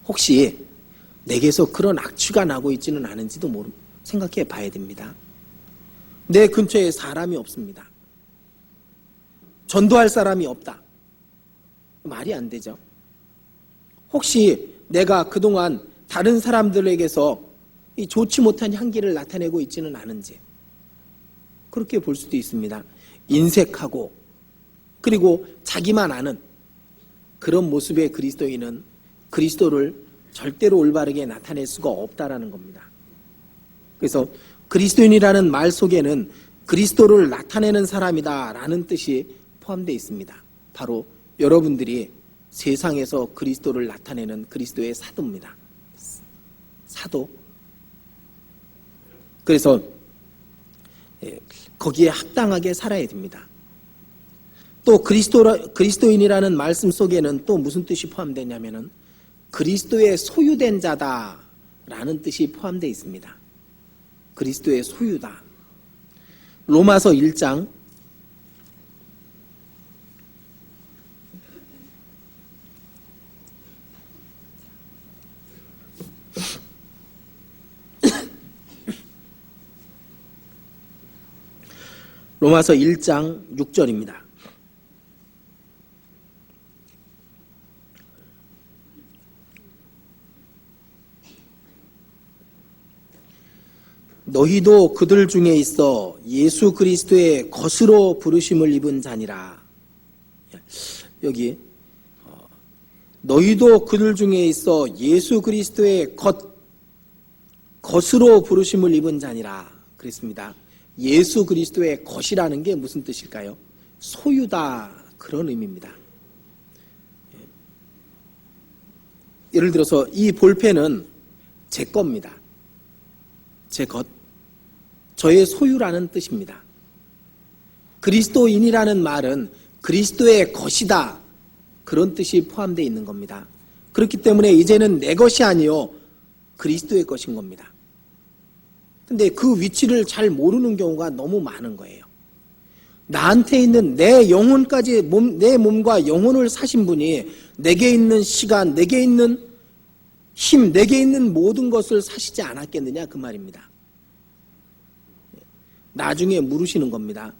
혹시 내게서 그런 악취가 나고 있지는 않은지도 생각해 봐야 됩니다. 내 근처에 사람이 없습니다. 전도할 사람이 없다. 말이 안 되죠. 혹시 내가 그동안 다른 사람들에게서 이 좋지 못한 향기를 나타내고 있지는 않은지, 그렇게 볼 수도 있습니다. 인색하고 그리고 자기만 아는 그런 모습의 그리스도인은 그리스도를 절대로 올바르게 나타낼 수가 없다라는 겁니다. 그래서 그리스도인이라는 말 속에는 그리스도를 나타내는 사람이다라는 뜻이 포함되어 있습니다. 바로 여러분들이 세상에서 그리스도를 나타내는 그리스도의 사도입니다. 사도. 그래서 거기에 합당하게 살아야 됩니다. 또 그리스도인이라는 말씀 속에는 또 무슨 뜻이 포함되냐면은 그리스도의 소유된 자다라는 뜻이 포함되어 있습니다. 그리스도의 소유다. 로마서 1장 6절입니다. 너희도 그들 중에 있어 예수 그리스도의 것으로 부르심을 입은 자니라. 여기 너희도 그들 중에 있어 예수 그리스도의 것으로 부르심을 입은 자니라 그랬습니다. 예수 그리스도의 것이라는 게 무슨 뜻일까요? 소유다, 그런 의미입니다. 예를 들어서 이 볼펜은 제 겁니다. 제 것, 저의 소유라는 뜻입니다. 그리스도인이라는 말은 그리스도의 것이다, 그런 뜻이 포함되어 있는 겁니다. 그렇기 때문에 이제는 내 것이 아니요 그리스도의 것인 겁니다. 근데 그 위치를 잘 모르는 경우가 너무 많은 거예요. 나한테 있는 내 영혼까지, 내 몸과 영혼을 사신 분이 내게 있는 시간, 내게 있는 힘, 내게 있는 모든 것을 사시지 않았겠느냐, 그 말입니다. 나중에 물으시는 겁니다.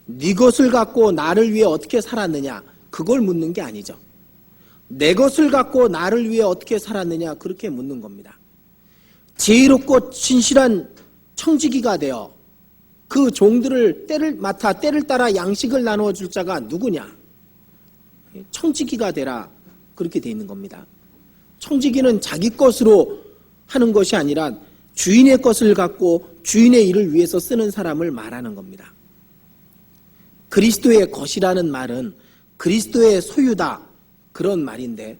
네 것을 갖고 나를 위해 어떻게 살았느냐, 그걸 묻는 게 아니죠. 내 것을 갖고 나를 위해 어떻게 살았느냐, 그렇게 묻는 겁니다. 지혜롭고 진실한 청지기가 되어 그 종들을 때를 맡아 때를 따라 양식을 나누어 줄 자가 누구냐? 청지기가 되라, 그렇게 돼 있는 겁니다. 청지기는 자기 것으로 하는 것이 아니라 주인의 것을 갖고 주인의 일을 위해서 쓰는 사람을 말하는 겁니다. 그리스도의 것이라는 말은 그리스도의 소유다, 그런 말인데,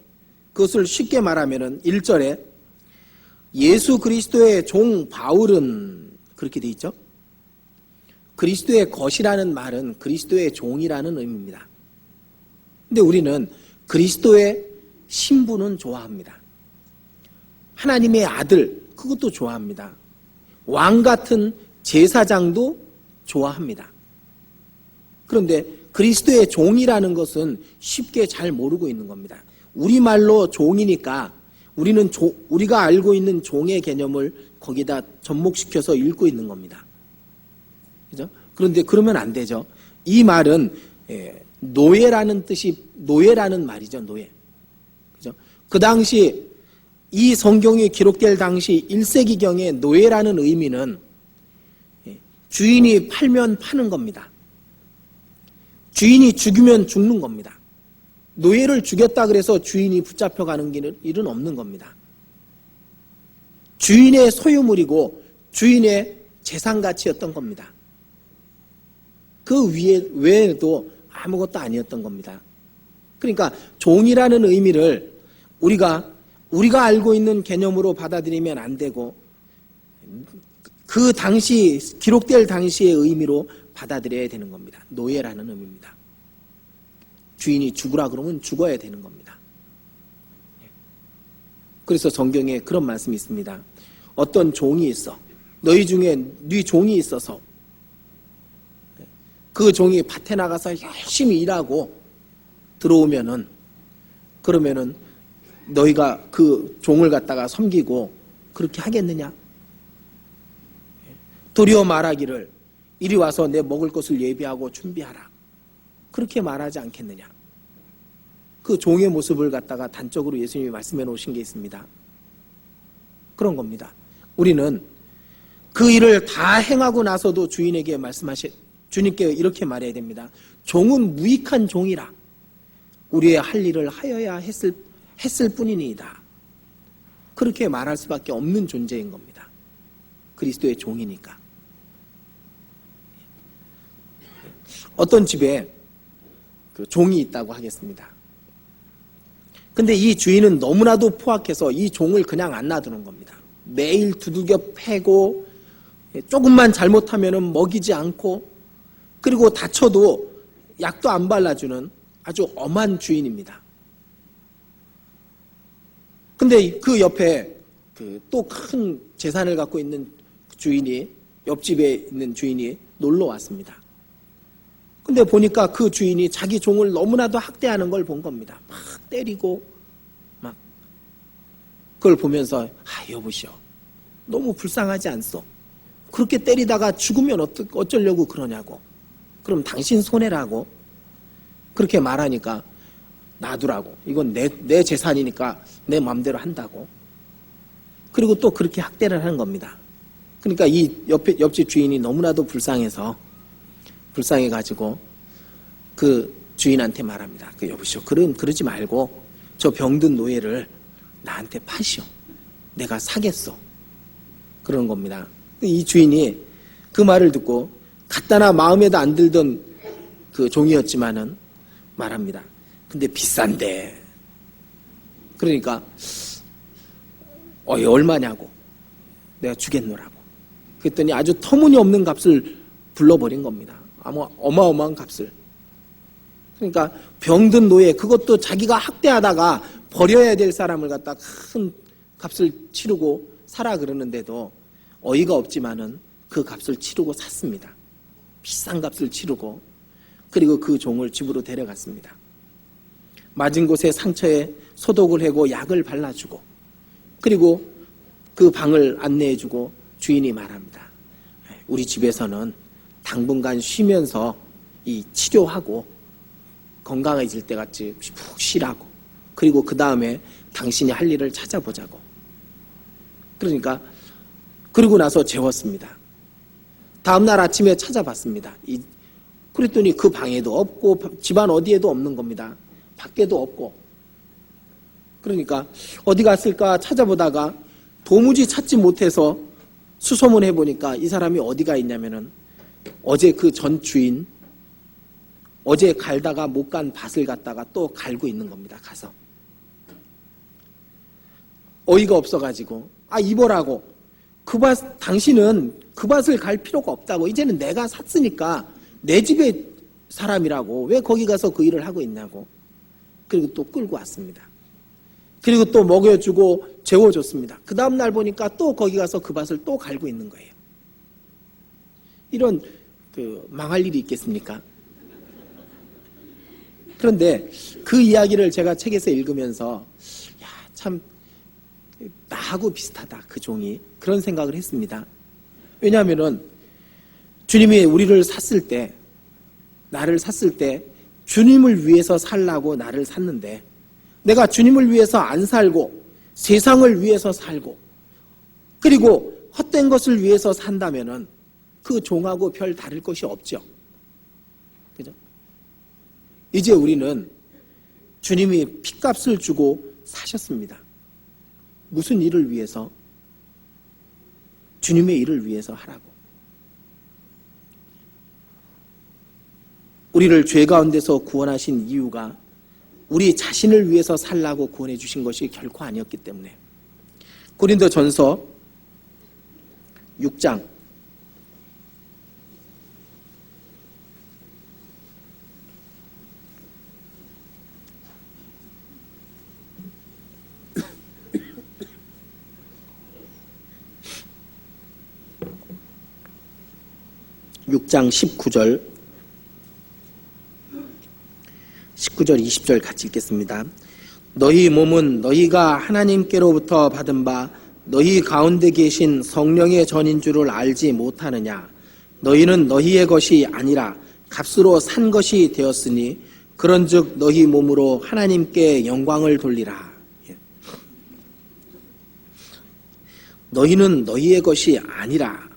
그것을 쉽게 말하면은 1절에 예수 그리스도의 종 바울은, 그렇게 돼 있죠. 그리스도의 것이라는 말은 그리스도의 종이라는 의미입니다. 근데 우리는 그리스도의 신부는 좋아합니다. 하나님의 아들, 그것도 좋아합니다. 왕 같은 제사장도 좋아합니다. 그런데 그리스도의 종이라는 것은 쉽게 잘 모르고 있는 겁니다. 우리말로 종이니까 우리는 우리가 알고 있는 종의 개념을 거기다 접목시켜서 읽고 있는 겁니다. 그죠? 그런데 그러면 안 되죠. 이 말은 노예라는 뜻이, 노예라는 말이죠. 노예. 그죠? 그 당시 이 성경이 기록될 당시 1세기경의 노예라는 의미는 주인이 팔면 파는 겁니다. 주인이 죽이면 죽는 겁니다. 노예를 죽였다 그래서 주인이 붙잡혀가는 일은 없는 겁니다. 주인의 소유물이고 주인의 재산가치였던 겁니다. 그 외에도 아무것도 아니었던 겁니다. 그러니까 종이라는 의미를 우리가 알고 있는 개념으로 받아들이면 안 되고, 그 당시 기록될 당시의 의미로 받아들여야 되는 겁니다. 노예라는 의미입니다. 주인이 죽으라 그러면 죽어야 되는 겁니다. 그래서 성경에 그런 말씀이 있습니다. 어떤 종이 있어. 너희 중에 네 종이 있어서 그 종이 밭에 나가서 열심히 일하고 들어오면은, 그러면은 너희가 그 종을 갖다가 섬기고 그렇게 하겠느냐? 도리어 말하기를 이리 와서 내 먹을 것을 예비하고 준비하라, 그렇게 말하지 않겠느냐? 그 종의 모습을 갖다가 단적으로 예수님이 말씀해 놓으신 게 있습니다. 그런 겁니다. 우리는 그 일을 다 행하고 나서도 주인에게 주님께 이렇게 말해야 됩니다. 종은 무익한 종이라. 우리의 할 일을 하여야 했을 뿐이니이다. 그렇게 말할 수밖에 없는 존재인 겁니다. 그리스도의 종이니까. 어떤 집에 그 종이 있다고 하겠습니다. 근데 이 주인은 너무나도 포악해서 이 종을 그냥 안 놔두는 겁니다. 매일 두들겨 패고, 조금만 잘못하면 먹이지 않고, 그리고 다쳐도 약도 안 발라주는 아주 엄한 주인입니다. 근데 그 옆에 또 큰 재산을 갖고 있는 주인이, 옆집에 있는 주인이 놀러 왔습니다. 근데 보니까 그 주인이 자기 종을 너무나도 학대하는 걸 본 겁니다. 막 때리고 막. 그걸 보면서 여보시오, 너무 불쌍하지 않소? 그렇게 때리다가 죽으면 어쩌려고 그러냐고. 그럼 당신 손해라고. 그렇게 말하니까 놔두라고. 이건 내 재산이니까 내 마음대로 한다고. 그리고 또 그렇게 학대를 하는 겁니다. 그러니까 이 옆집 주인이 너무나도 불쌍해가지고 그 주인한테 말합니다. 여보시오, 그러지 말고 저 병든 노예를 나한테 파시오. 내가 사겠어. 그러는 겁니다. 이 주인이 그 말을 듣고 갖다나 마음에도 안 들던 그 종이었지만은 말합니다. 근데 비싼데. 그러니까 얼마냐고. 내가 주겠노라고. 그랬더니 아주 터무니없는 값을 불러버린 겁니다. 어마어마한 값을. 그러니까 병든 노예, 그것도 자기가 학대하다가 버려야 될 사람을 갖다 큰 값을 치르고 사라 그러는데도 어이가 없지만은 그 값을 치르고 샀습니다. 비싼 값을 치르고, 그리고 그 종을 집으로 데려갔습니다. 맞은 곳에 상처에 소독을 하고 약을 발라주고, 그리고 그 방을 안내해주고 주인이 말합니다. 우리 집에서는 당분간 쉬면서 이 치료하고 건강해질 때까지 푹 쉬라고. 그리고 그 다음에 당신이 할 일을 찾아보자고. 그러니까 그러고 나서 재웠습니다. 다음날 아침에 찾아봤습니다. 그랬더니 그 방에도 없고 집안 어디에도 없는 겁니다. 밖에도 없고. 그러니까 어디 갔을까 찾아보다가 도무지 찾지 못해서 수소문해 보니까 이 사람이 어디가 있냐면은 어제 그 전 주인 어제 갈다가 못 간 밭을 갖다가 또 갈고 있는 겁니다. 가서 어이가 없어가지고 이보라고 그 밭 당신은 그 밭을 갈 필요가 없다고 이제는 내가 샀으니까 내 집의 사람이라고 왜 거기 가서 그 일을 하고 있냐고 그리고 또 끌고 왔습니다. 그리고 또 먹여주고 재워줬습니다. 그 다음날 보니까 또 거기 가서 그 밭을 또 갈고 있는 거예요. 이런 망할 일이 있겠습니까? 그런데 그 이야기를 제가 책에서 읽으면서 참 나하고 비슷하다 그 종이 그런 생각을 했습니다. 왜냐하면은 주님이 우리를 샀을 때 나를 샀을 때 주님을 위해서 살라고 나를 샀는데 내가 주님을 위해서 안 살고 세상을 위해서 살고 그리고 헛된 것을 위해서 산다면은 그 종하고 별 다를 것이 없죠. 그죠? 이제 우리는 주님이 핏값을 주고 사셨습니다. 무슨 일을 위해서? 주님의 일을 위해서 하라고. 우리를 죄 가운데서 구원하신 이유가 우리 자신을 위해서 살라고 구원해 주신 것이 결코 아니었기 때문에 고린도전서 6장 19절 20절 같이 읽겠습니다. 너희 몸은 너희가 하나님께로부터 받은 바 너희 가운데 계신 성령의 전인 줄을 알지 못하느냐. 너희는 너희의 것이 아니라 값으로 산 것이 되었으니 그런즉 너희 몸으로 하나님께 영광을 돌리라. 너희는 너희의 것이 아니라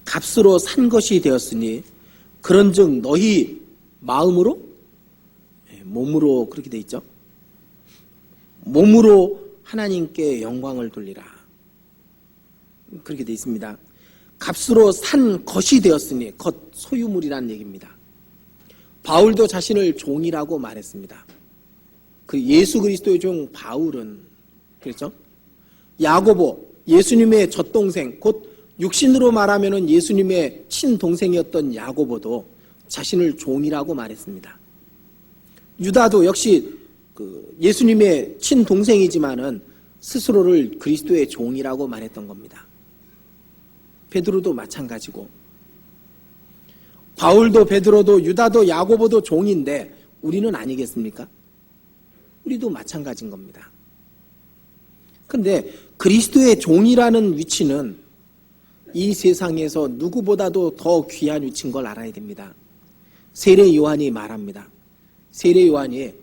값으로 산 것이 되었으니 그런즉 너희 마음으로 몸으로 그렇게 돼 있죠. 몸으로 하나님께 영광을 돌리라. 그렇게 돼 있습니다. 값으로 산 것이 되었으니 것 소유물이라는 얘기입니다. 바울도 자신을 종이라고 말했습니다. 그 예수 그리스도의 종 바울은 그렇죠? 야고보 예수님의 젖동생 곧 육신으로 말하면은 예수님의 친동생이었던 야고보도 자신을 종이라고 말했습니다. 유다도 역시 예수님의 친동생이지만은 스스로를 그리스도의 종이라고 말했던 겁니다. 베드로도 마찬가지고 바울도 베드로도 유다도 야고보도 종인데 우리는 아니겠습니까? 우리도 마찬가지인 겁니다. 그런데 그리스도의 종이라는 위치는 이 세상에서 누구보다도 더 귀한 위치인 걸 알아야 됩니다. 세례 요한이 말합니다. 세례 요한이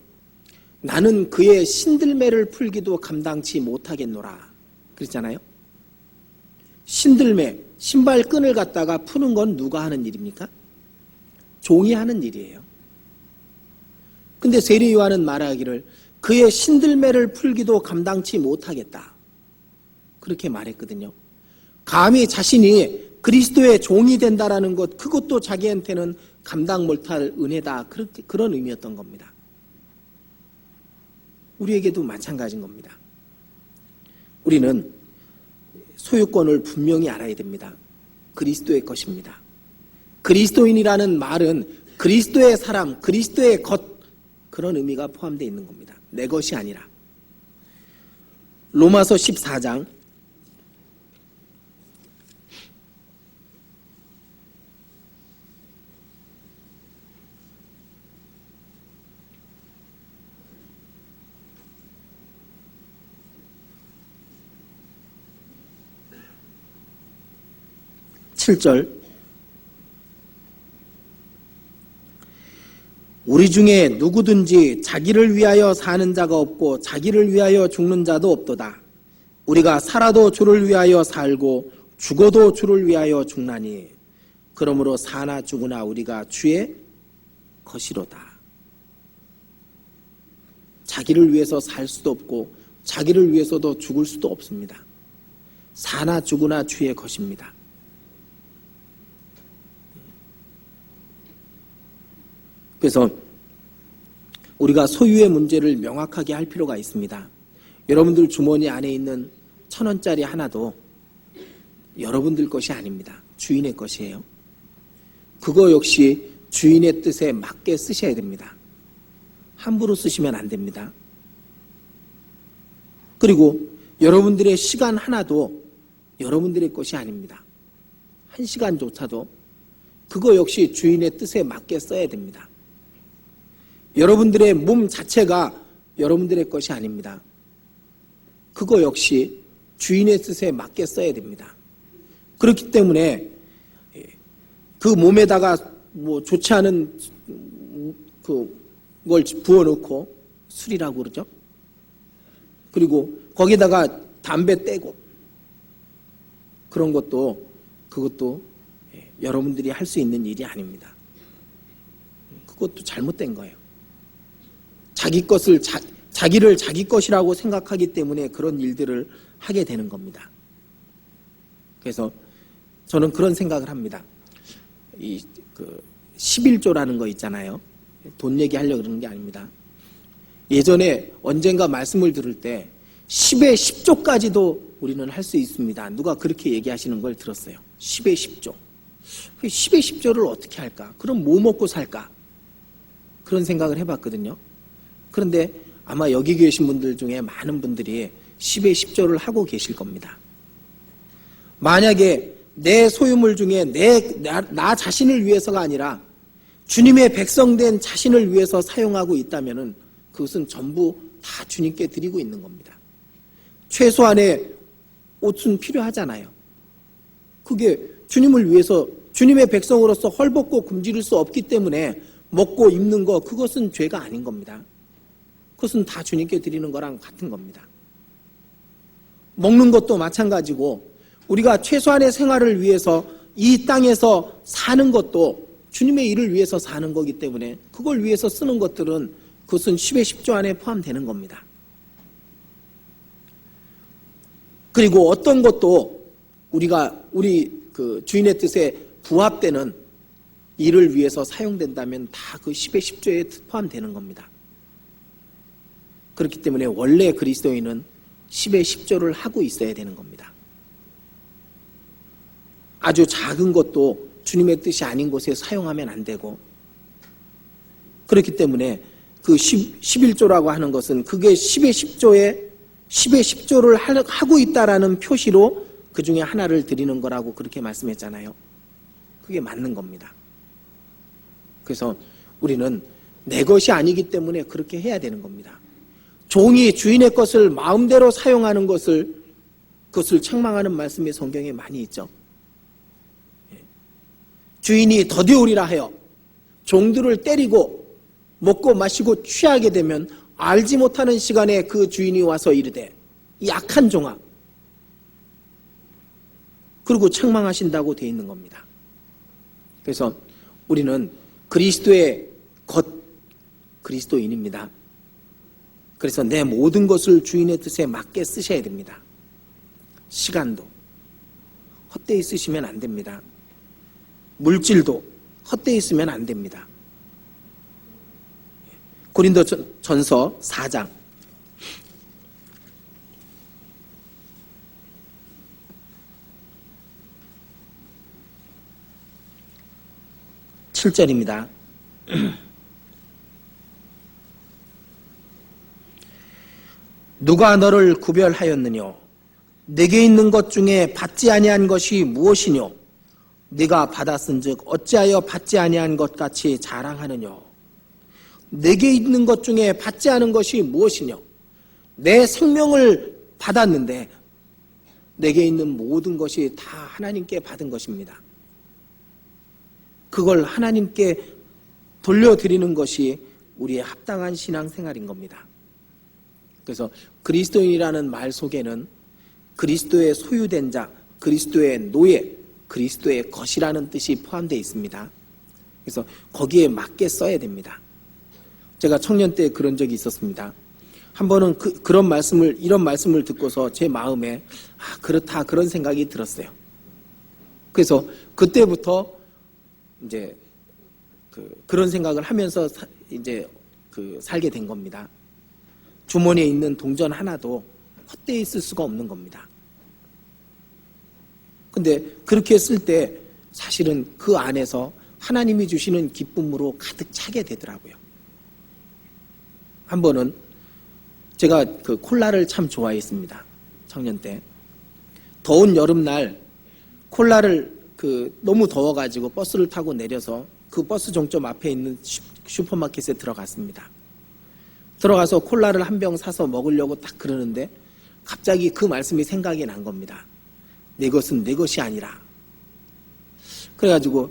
나는 그의 신들매를 풀기도 감당치 못하겠노라 그랬잖아요. 신들매, 신발 끈을 갖다가 푸는 건 누가 하는 일입니까? 종이 하는 일이에요. 근데 세례 요한은 말하기를 그의 신들매를 풀기도 감당치 못하겠다 그렇게 말했거든요. 감히 자신이 그리스도의 종이 된다라는 것 그것도 자기한테는 감당 못할 은혜다 그런 의미였던 겁니다. 우리에게도 마찬가지인 겁니다. 우리는 소유권을 분명히 알아야 됩니다. 그리스도의 것입니다. 그리스도인이라는 말은 그리스도의 사람, 그리스도의 것 그런 의미가 포함되어 있는 겁니다. 내 것이 아니라. 로마서 14장 7절 우리 중에 누구든지 자기를 위하여 사는 자가 없고 자기를 위하여 죽는 자도 없도다. 우리가 살아도 주를 위하여 살고 죽어도 주를 위하여 죽나니 그러므로 사나 죽으나 우리가 주의 것이로다. 자기를 위해서 살 수도 없고 자기를 위해서도 죽을 수도 없습니다. 사나 죽으나 주의 것입니다. 그래서 우리가 소유의 문제를 명확하게 할 필요가 있습니다. 여러분들 주머니 안에 있는 1,000원짜리 하나도 여러분들 것이 아닙니다. 주인의 것이에요. 그거 역시 주인의 뜻에 맞게 쓰셔야 됩니다. 함부로 쓰시면 안 됩니다. 그리고 여러분들의 시간 하나도 여러분들의 것이 아닙니다. 1시간조차도 그거 역시 주인의 뜻에 맞게 써야 됩니다. 여러분들의 몸 자체가 여러분들의 것이 아닙니다. 그거 역시 주인의 뜻에 맞게 써야 됩니다. 그렇기 때문에 그 몸에다가 좋지 않은 그걸 부어놓고 술이라고 그러죠. 그리고 거기다가 담배 떼고 그런 것도 그것도 여러분들이 할 수 있는 일이 아닙니다. 그것도 잘못된 거예요. 자기 것을 자기를 자기 것이라고 생각하기 때문에 그런 일들을 하게 되는 겁니다. 그래서 저는 그런 생각을 합니다. 11조라는 거 있잖아요. 돈 얘기하려고 그러는 게 아닙니다. 예전에 언젠가 말씀을 들을 때 10의 10조까지도 우리는 할 수 있습니다. 누가 그렇게 얘기하시는 걸 들었어요. 10의 10조. 10의 10조를 어떻게 할까? 그럼 뭐 먹고 살까? 그런 생각을 해봤거든요. 그런데 아마 여기 계신 분들 중에 많은 분들이 10의 10조를 하고 계실 겁니다. 만약에 내 소유물 중에 나 자신을 위해서가 아니라 주님의 백성된 자신을 위해서 사용하고 있다면 그것은 전부 다 주님께 드리고 있는 겁니다. 최소한의 옷은 필요하잖아요. 그게 주님을 위해서 주님의 백성으로서 헐벗고 굶주릴 수 없기 때문에 먹고 입는 거 그것은 죄가 아닌 겁니다. 그것은 다 주님께 드리는 거랑 같은 겁니다. 먹는 것도 마찬가지고 우리가 최소한의 생활을 위해서 이 땅에서 사는 것도 주님의 일을 위해서 사는 거기 때문에 그걸 위해서 쓰는 것들은 그것은 10의 10조 안에 포함되는 겁니다. 그리고 어떤 것도 우리 그 주인의 뜻에 부합되는 일을 위해서 사용된다면 다 그 10의 10조에 포함되는 겁니다. 그렇기 때문에 원래 그리스도인은 10의 10조를 하고 있어야 되는 겁니다. 아주 작은 것도 주님의 뜻이 아닌 곳에 사용하면 안 되고 그렇기 때문에 그 11조라고 하는 것은 그게 10의 10조를 하고 있다라는 표시로 그 중에 하나를 드리는 거라고 그렇게 말씀했잖아요. 그게 맞는 겁니다. 그래서 우리는 내 것이 아니기 때문에 그렇게 해야 되는 겁니다. 종이 주인의 것을 마음대로 사용하는 그것을 책망하는 말씀이 성경에 많이 있죠. 주인이 더디오리라 하여 종들을 때리고 먹고 마시고 취하게 되면 알지 못하는 시간에 그 주인이 와서 이르되 이 악한 종아, 그리고 책망하신다고 되어 있는 겁니다. 그래서 우리는 그리스도의 그리스도인입니다. 그래서 내 모든 것을 주인의 뜻에 맞게 쓰셔야 됩니다. 시간도 헛되이 쓰시면 안 됩니다. 물질도 헛되이 쓰면 안 됩니다. 고린도전서 4장 7절입니다. 누가 너를 구별하였느뇨? 내게 있는 것 중에 받지 아니한 것이 무엇이뇨? 네가 받았은즉 어찌하여 받지 아니한 것 같이 자랑하느뇨? 내게 있는 것 중에 받지 않은 것이 무엇이뇨? 내 생명을 받았는데 내게 있는 모든 것이 다 하나님께 받은 것입니다. 그걸 하나님께 돌려드리는 것이 우리의 합당한 신앙생활인 겁니다. 그래서 그리스도인이라는 말 속에는 그리스도의 소유된 자, 그리스도의 노예, 그리스도의 것이라는 뜻이 포함되어 있습니다. 그래서 거기에 맞게 써야 됩니다. 제가 청년 때 그런 적이 있었습니다. 한 번은 이런 말씀을 듣고서 제 마음에 그렇다 그런 생각이 들었어요. 그래서 그때부터 이제 그런 생각을 하면서 이제 살게 된 겁니다. 주머니에 있는 동전 하나도 헛되이 쓸 수가 없는 겁니다. 근데 그렇게 쓸 때 사실은 그 안에서 하나님이 주시는 기쁨으로 가득 차게 되더라고요. 한 번은 제가 콜라를 참 좋아했습니다. 청년 때. 더운 여름날 콜라를 너무 더워가지고 버스를 타고 내려서 그 버스 종점 앞에 있는 슈퍼마켓에 들어갔습니다. 들어가서 콜라를 한 병 사서 먹으려고 딱 그러는데 갑자기 그 말씀이 생각이 난 겁니다. 내 것은 내 것이 아니라. 그래가지고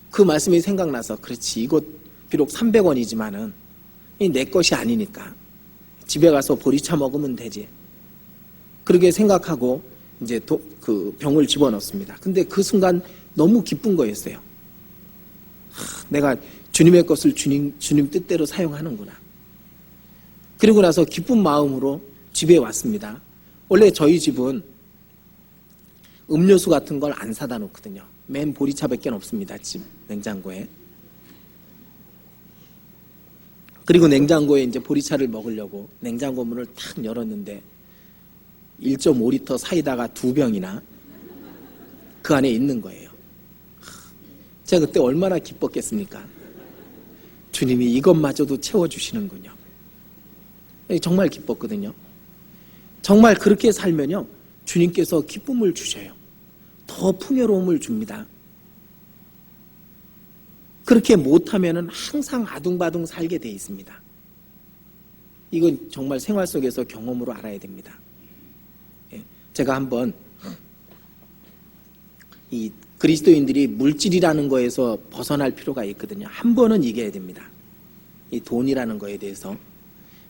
그 말씀이 생각나서 그렇지, 이것 비록 300원이지만은 내 것이 아니니까 집에 가서 보리차 먹으면 되지. 그렇게 생각하고 이제 그 병을 집어넣습니다. 근데 그 순간 너무 기쁜 거였어요. 내가 주님의 것을 주님 뜻대로 사용하는구나. 그리고 나서 기쁜 마음으로 집에 왔습니다. 원래 저희 집은 음료수 같은 걸 안 사다 놓거든요. 맨 보리차밖에 없습니다. 집 냉장고에. 그리고 냉장고에 이제 보리차를 먹으려고 냉장고 문을 탁 열었는데 1.5리터 사이다가 2병이나 그 안에 있는 거예요. 제가 그때 얼마나 기뻤겠습니까? 주님이 이것마저도 채워주시는군요. 정말 기뻤거든요. 정말 그렇게 살면요, 주님께서 기쁨을 주셔요. 더 풍요로움을 줍니다. 그렇게 못하면은 항상 아둥바둥 살게 돼 있습니다. 이건 정말 생활 속에서 경험으로 알아야 됩니다. 제가 한번 이 그리스도인들이 물질이라는 거에서 벗어날 필요가 있거든요. 한 번은 이겨야 됩니다. 이 돈이라는 거에 대해서.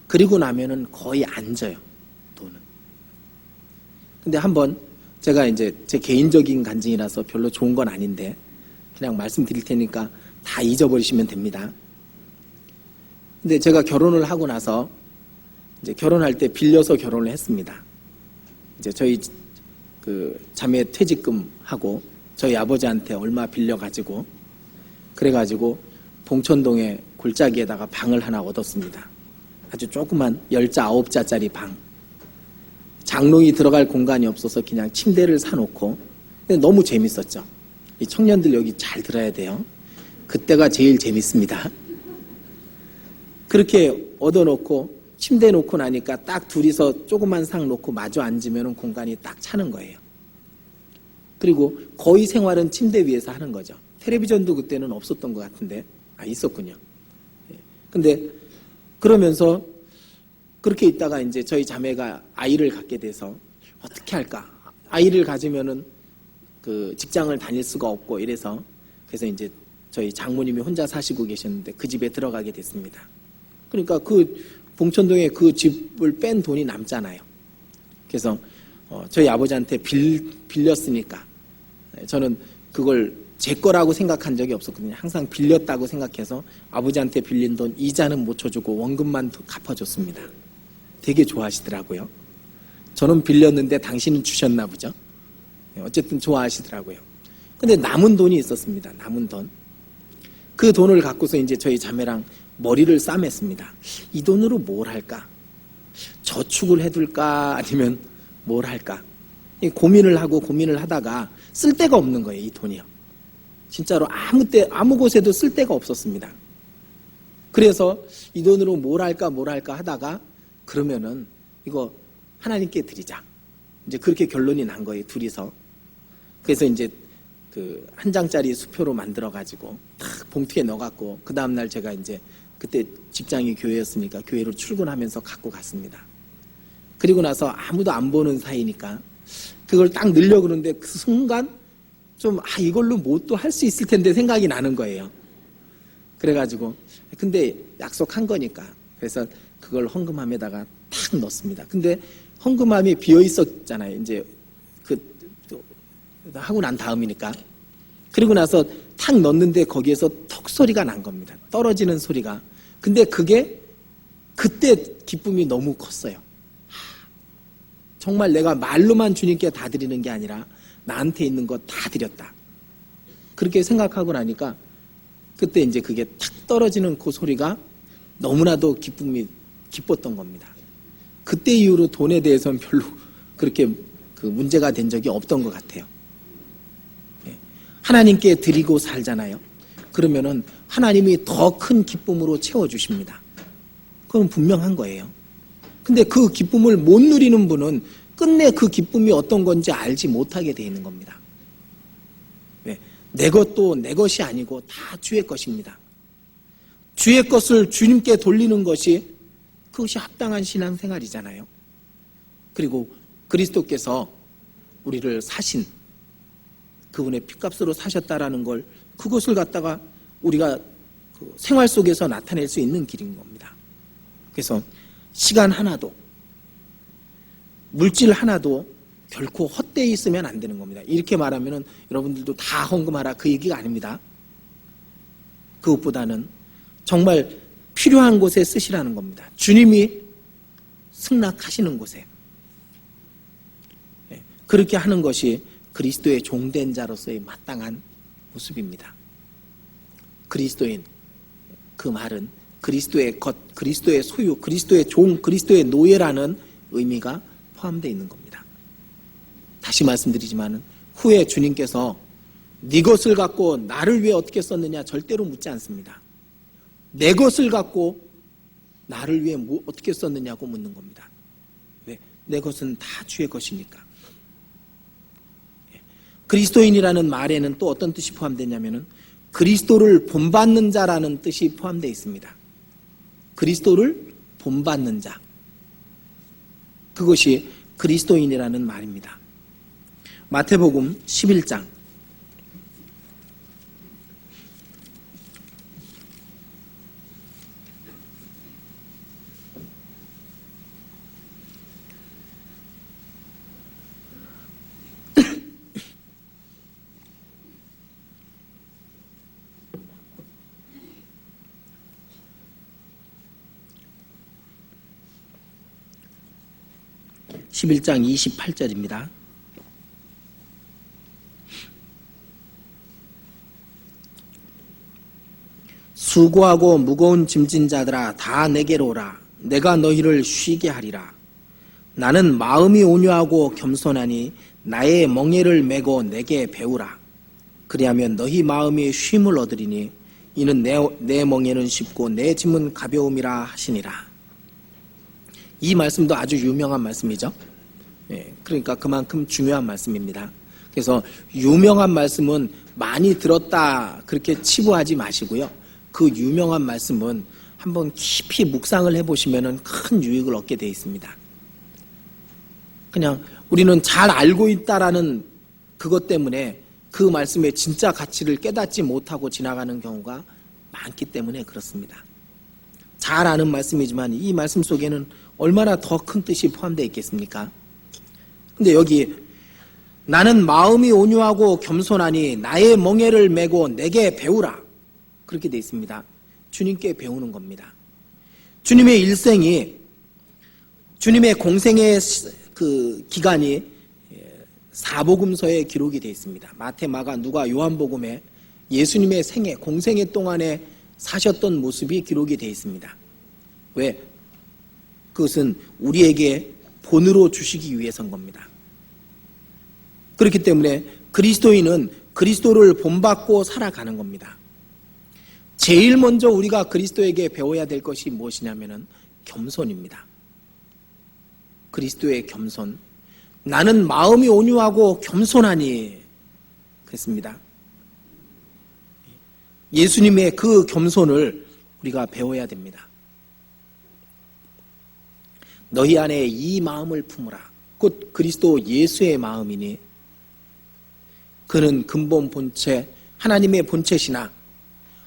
그리고 나면은 거의 안 져요, 돈은. 근데 한번 제가 이제 제 개인적인 간증이라서 별로 좋은 건 아닌데 그냥 말씀드릴 테니까 다 잊어버리시면 됩니다. 근데 제가 결혼을 하고 나서 이제 결혼할 때 빌려서 결혼을 했습니다. 이제 저희 자매 퇴직금하고 저희 아버지한테 얼마 빌려가지고 그래가지고 봉천동의 골짜기에다가 방을 하나 얻었습니다. 아주 조그만 10자, 9자짜리 방. 장롱이 들어갈 공간이 없어서 그냥 침대를 사놓고. 근데 너무 재밌었죠. 이 청년들 여기 잘 들어야 돼요. 그때가 제일 재밌습니다. 그렇게 얻어놓고 침대 놓고 나니까 딱 둘이서 조그만 상 놓고 마주 앉으면 공간이 딱 차는 거예요. 그리고 거의 생활은 침대 위에서 하는 거죠. 텔레비전도 그때는 없었던 것 같은데, 있었군요. 근데 그러면서 그렇게 있다가 이제 저희 자매가 아이를 갖게 돼서 어떻게 할까? 아이를 가지면은 그 직장을 다닐 수가 없고 이래서 그래서 이제 저희 장모님이 혼자 사시고 계셨는데 그 집에 들어가게 됐습니다. 그러니까 그 봉천동에 그 집을 뺀 돈이 남잖아요. 그래서 저희 아버지한테 빌렸으니까 저는 그걸 제 거라고 생각한 적이 없었거든요. 항상 빌렸다고 생각해서 아버지한테 빌린 돈 이자는 못 쳐주고 원금만 갚아줬습니다. 되게 좋아하시더라고요. 저는 빌렸는데 당신은 주셨나 보죠. 어쨌든 좋아하시더라고요. 근데 남은 돈이 있었습니다. 남은 돈. 그 돈을 갖고서 이제 저희 자매랑 머리를 싸맸습니다. 이 돈으로 뭘 할까? 저축을 해둘까? 아니면 뭘 할까? 고민을 하다가 쓸 데가 없는 거예요, 이 돈이요. 진짜로 아무 곳에도 쓸 데가 없었습니다. 그래서 이 돈으로 뭘 할까 하다가 그러면은 이거 하나님께 드리자. 이제 그렇게 결론이 난 거예요, 둘이서. 그래서 이제 그 한 장짜리 수표로 만들어가지고 탁 봉투에 넣어갖고 그 다음날 제가 이제 그때 직장이 교회였으니까 교회로 출근하면서 갖고 갔습니다. 그리고 나서 아무도 안 보는 사이니까 그걸 딱 넣으려고 그러는데 그 순간 좀 이걸로 뭐 또 할 수 있을 텐데 생각이 나는 거예요. 그래가지고 근데 약속한 거니까 그래서 그걸 헌금함에다가 탁 넣습니다. 근데 헌금함이 비어 있었잖아요. 이제 하고 난 다음이니까. 그리고 나서 탁 넣는데 거기에서 턱 소리가 난 겁니다. 떨어지는 소리가. 근데 그게 그때 기쁨이 너무 컸어요. 정말 내가 말로만 주님께 다 드리는 게 아니라 나한테 있는 거 다 드렸다. 그렇게 생각하고 나니까 그때 이제 그게 탁 떨어지는 그 소리가 너무나도 기뻤던 겁니다. 그때 이후로 돈에 대해서는 별로 그렇게 그 문제가 된 적이 없던 것 같아요. 하나님께 드리고 살잖아요. 그러면은 하나님이 더 큰 기쁨으로 채워주십니다. 그건 분명한 거예요. 근데 그 기쁨을 못 누리는 분은 끝내 그 기쁨이 어떤 건지 알지 못하게 돼 있는 겁니다. 내 것도 내 것이 아니고 다 주의 것입니다. 주의 것을 주님께 돌리는 것이 그것이 합당한 신앙생활이잖아요. 그리고 그리스도께서 우리를 사신 그분의 피값으로 사셨다라는 걸 그것을 갖다가 우리가 그 생활 속에서 나타낼 수 있는 길인 겁니다. 그래서 시간 하나도 물질 하나도 결코 헛되이 있으면 안 되는 겁니다. 이렇게 말하면은 여러분들도 다 헌금하라 그 얘기가 아닙니다. 그것보다는 정말 필요한 곳에 쓰시라는 겁니다. 주님이 승낙하시는 곳에. 그렇게 하는 것이 그리스도의 종된 자로서의 마땅한 모습입니다. 그리스도인, 그 말은 그리스도의 것, 그리스도의 소유, 그리스도의 종, 그리스도의 노예라는 의미가 포함되어 있는 겁니다. 다시 말씀드리지만 후에 주님께서 네 것을 갖고 나를 위해 어떻게 썼느냐 절대로 묻지 않습니다. 내 것을 갖고 나를 위해 어떻게 썼느냐고 묻는 겁니다. 왜? 내 것은 다 주의 것이니까. 그리스도인이라는 말에는 또 어떤 뜻이 포함되냐면은 그리스도를 본받는 자라는 뜻이 포함되어 있습니다. 그리스도를 본받는 자. 그것이 그리스도인이라는 말입니다. 마태복음 11장 11장 28절입니다. 수고하고 무거운 짐진 자들아 다 내게로 오라. 내가 너희를 쉬게 하리라. 나는 마음이 온유하고 겸손하니 나의 멍에를 메고 내게 배우라. 그리하면 너희 마음이 쉼을 얻으리니 이는 내 멍에는 쉽고 내 짐은 가벼움이라 하시니라. 이 말씀도 아주 유명한 말씀이죠. 그러니까 그만큼 중요한 말씀입니다. 그래서 유명한 말씀은 많이 들었다 그렇게 치부하지 마시고요. 그 유명한 말씀은 한번 깊이 묵상을 해보시면 큰 유익을 얻게 되어 있습니다. 그냥 우리는 잘 알고 있다라는 그것 때문에 그 말씀의 진짜 가치를 깨닫지 못하고 지나가는 경우가 많기 때문에 그렇습니다. 잘 아는 말씀이지만 이 말씀 속에는 얼마나 더 큰 뜻이 포함되어 있겠습니까? 근데 여기 나는 마음이 온유하고 겸손하니 나의 멍에를 메고 내게 배우라. 그렇게 되어 있습니다. 주님께 배우는 겁니다. 주님의 일생이 주님의 공생의 그 기간이 사복음서에 기록이 되어 있습니다. 마태, 마가, 누가, 요한복음에 예수님의 생애, 공생애 동안에 사셨던 모습이 기록이 되어 있습니다. 왜? 그것은 우리에게 본으로 주시기 위해서인 겁니다. 그렇기 때문에 그리스도인은 그리스도를 본받고 살아가는 겁니다. 제일 먼저 우리가 그리스도에게 배워야 될 것이 무엇이냐면은 겸손입니다. 그리스도의 겸손. 나는 마음이 온유하고 겸손하니 그랬습니다. 예수님의 그 겸손을 우리가 배워야 됩니다. 너희 안에 이 마음을 품으라. 곧 그리스도 예수의 마음이니 그는 근본 본체 하나님의 본체시나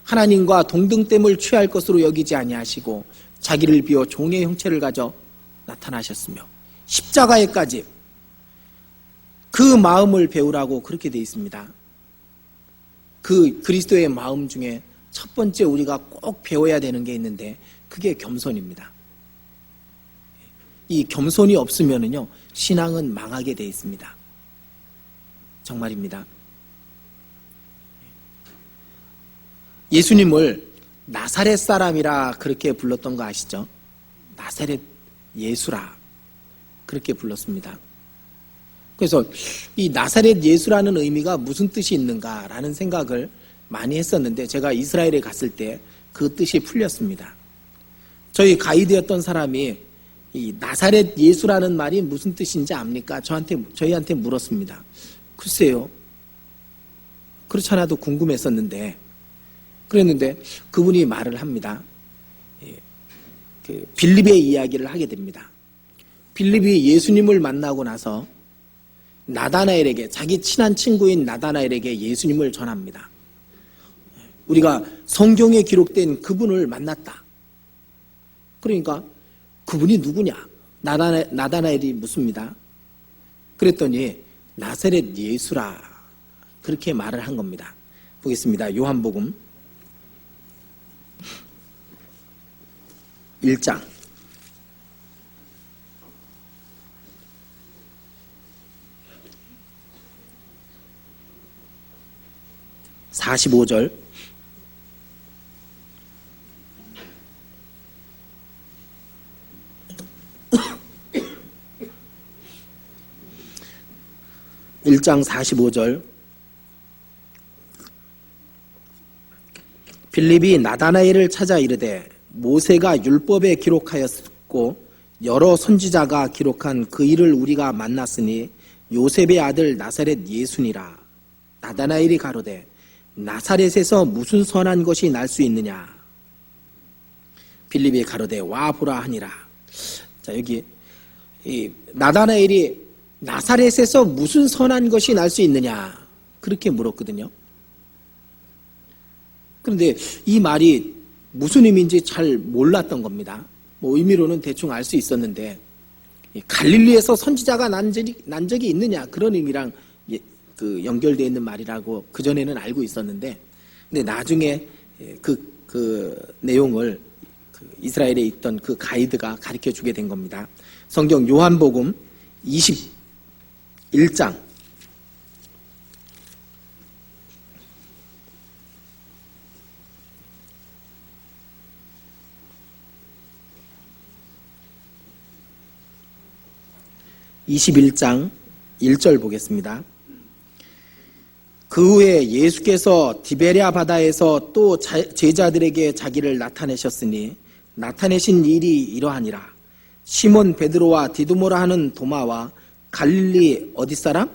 하나님과 동등됨을 취할 것으로 여기지 아니하시고 자기를 비워 종의 형체를 가져 나타나셨으며 십자가에까지 그 마음을 배우라고 그렇게 되어 있습니다. 그 그리스도의 마음 중에 첫 번째 우리가 꼭 배워야 되는 게 있는데 그게 겸손입니다. 이 겸손이 없으면은요, 신앙은 망하게 돼 있습니다. 정말입니다. 예수님을 나사렛 사람이라 그렇게 불렀던 거 아시죠? 나사렛 예수라 그렇게 불렀습니다. 그래서 이 나사렛 예수라는 의미가 무슨 뜻이 있는가라는 생각을 많이 했었는데 제가 이스라엘에 갔을 때 그 뜻이 풀렸습니다. 저희 가이드였던 사람이 이 나사렛 예수라는 말이 무슨 뜻인지 압니까? 저희한테 물었습니다. 글쎄요. 그렇지 않아도 궁금했었는데 그랬는데 그분이 말을 합니다. 빌립의 이야기를 하게 됩니다. 빌립이 예수님을 만나고 나서 나다나엘에게 자기 친한 친구인 나다나엘에게 예수님을 전합니다. 우리가 성경에 기록된 그분을 만났다. 그러니까 그분이 누구냐? 나다나엘이 묻습니다. 그랬더니 나사렛 예수라 그렇게 말을 한 겁니다. 보겠습니다. 요한복음 1장 45절 (1장 45절) 빌립이 나다나엘을 찾아 이르되 모세가 율법에 기록하였고 여러 선지자가 기록한 그 일을 우리가 만났으니 요셉의 아들 나사렛 예수니라. 나다나엘이 가로되 나사렛에서 무슨 선한 것이 날 수 있느냐? 빌립이 가로되 와 보라 하니라. 자, 여기 이 나다나엘이 나사렛에서 무슨 선한 것이 날 수 있느냐? 그렇게 물었거든요. 그런데 이 말이 무슨 의미인지 잘 몰랐던 겁니다. 뭐 의미로는 대충 알 수 있었는데 갈릴리에서 선지자가 난 적이 있느냐 그런 의미랑 연결되어 있는 말이라고 그전에는 알고 있었는데 근데 나중에 그 내용을 이스라엘에 있던 그 가이드가 가르쳐 주게 된 겁니다. 성경 요한복음 21장 1절 보겠습니다. 그 후에 예수께서 디베랴 바다에서 또 제자들에게 자기를 나타내셨으니 나타내신 일이 이러하니라. 시몬 베드로와 디두모라 하는 도마와 갈릴리 어디 사람?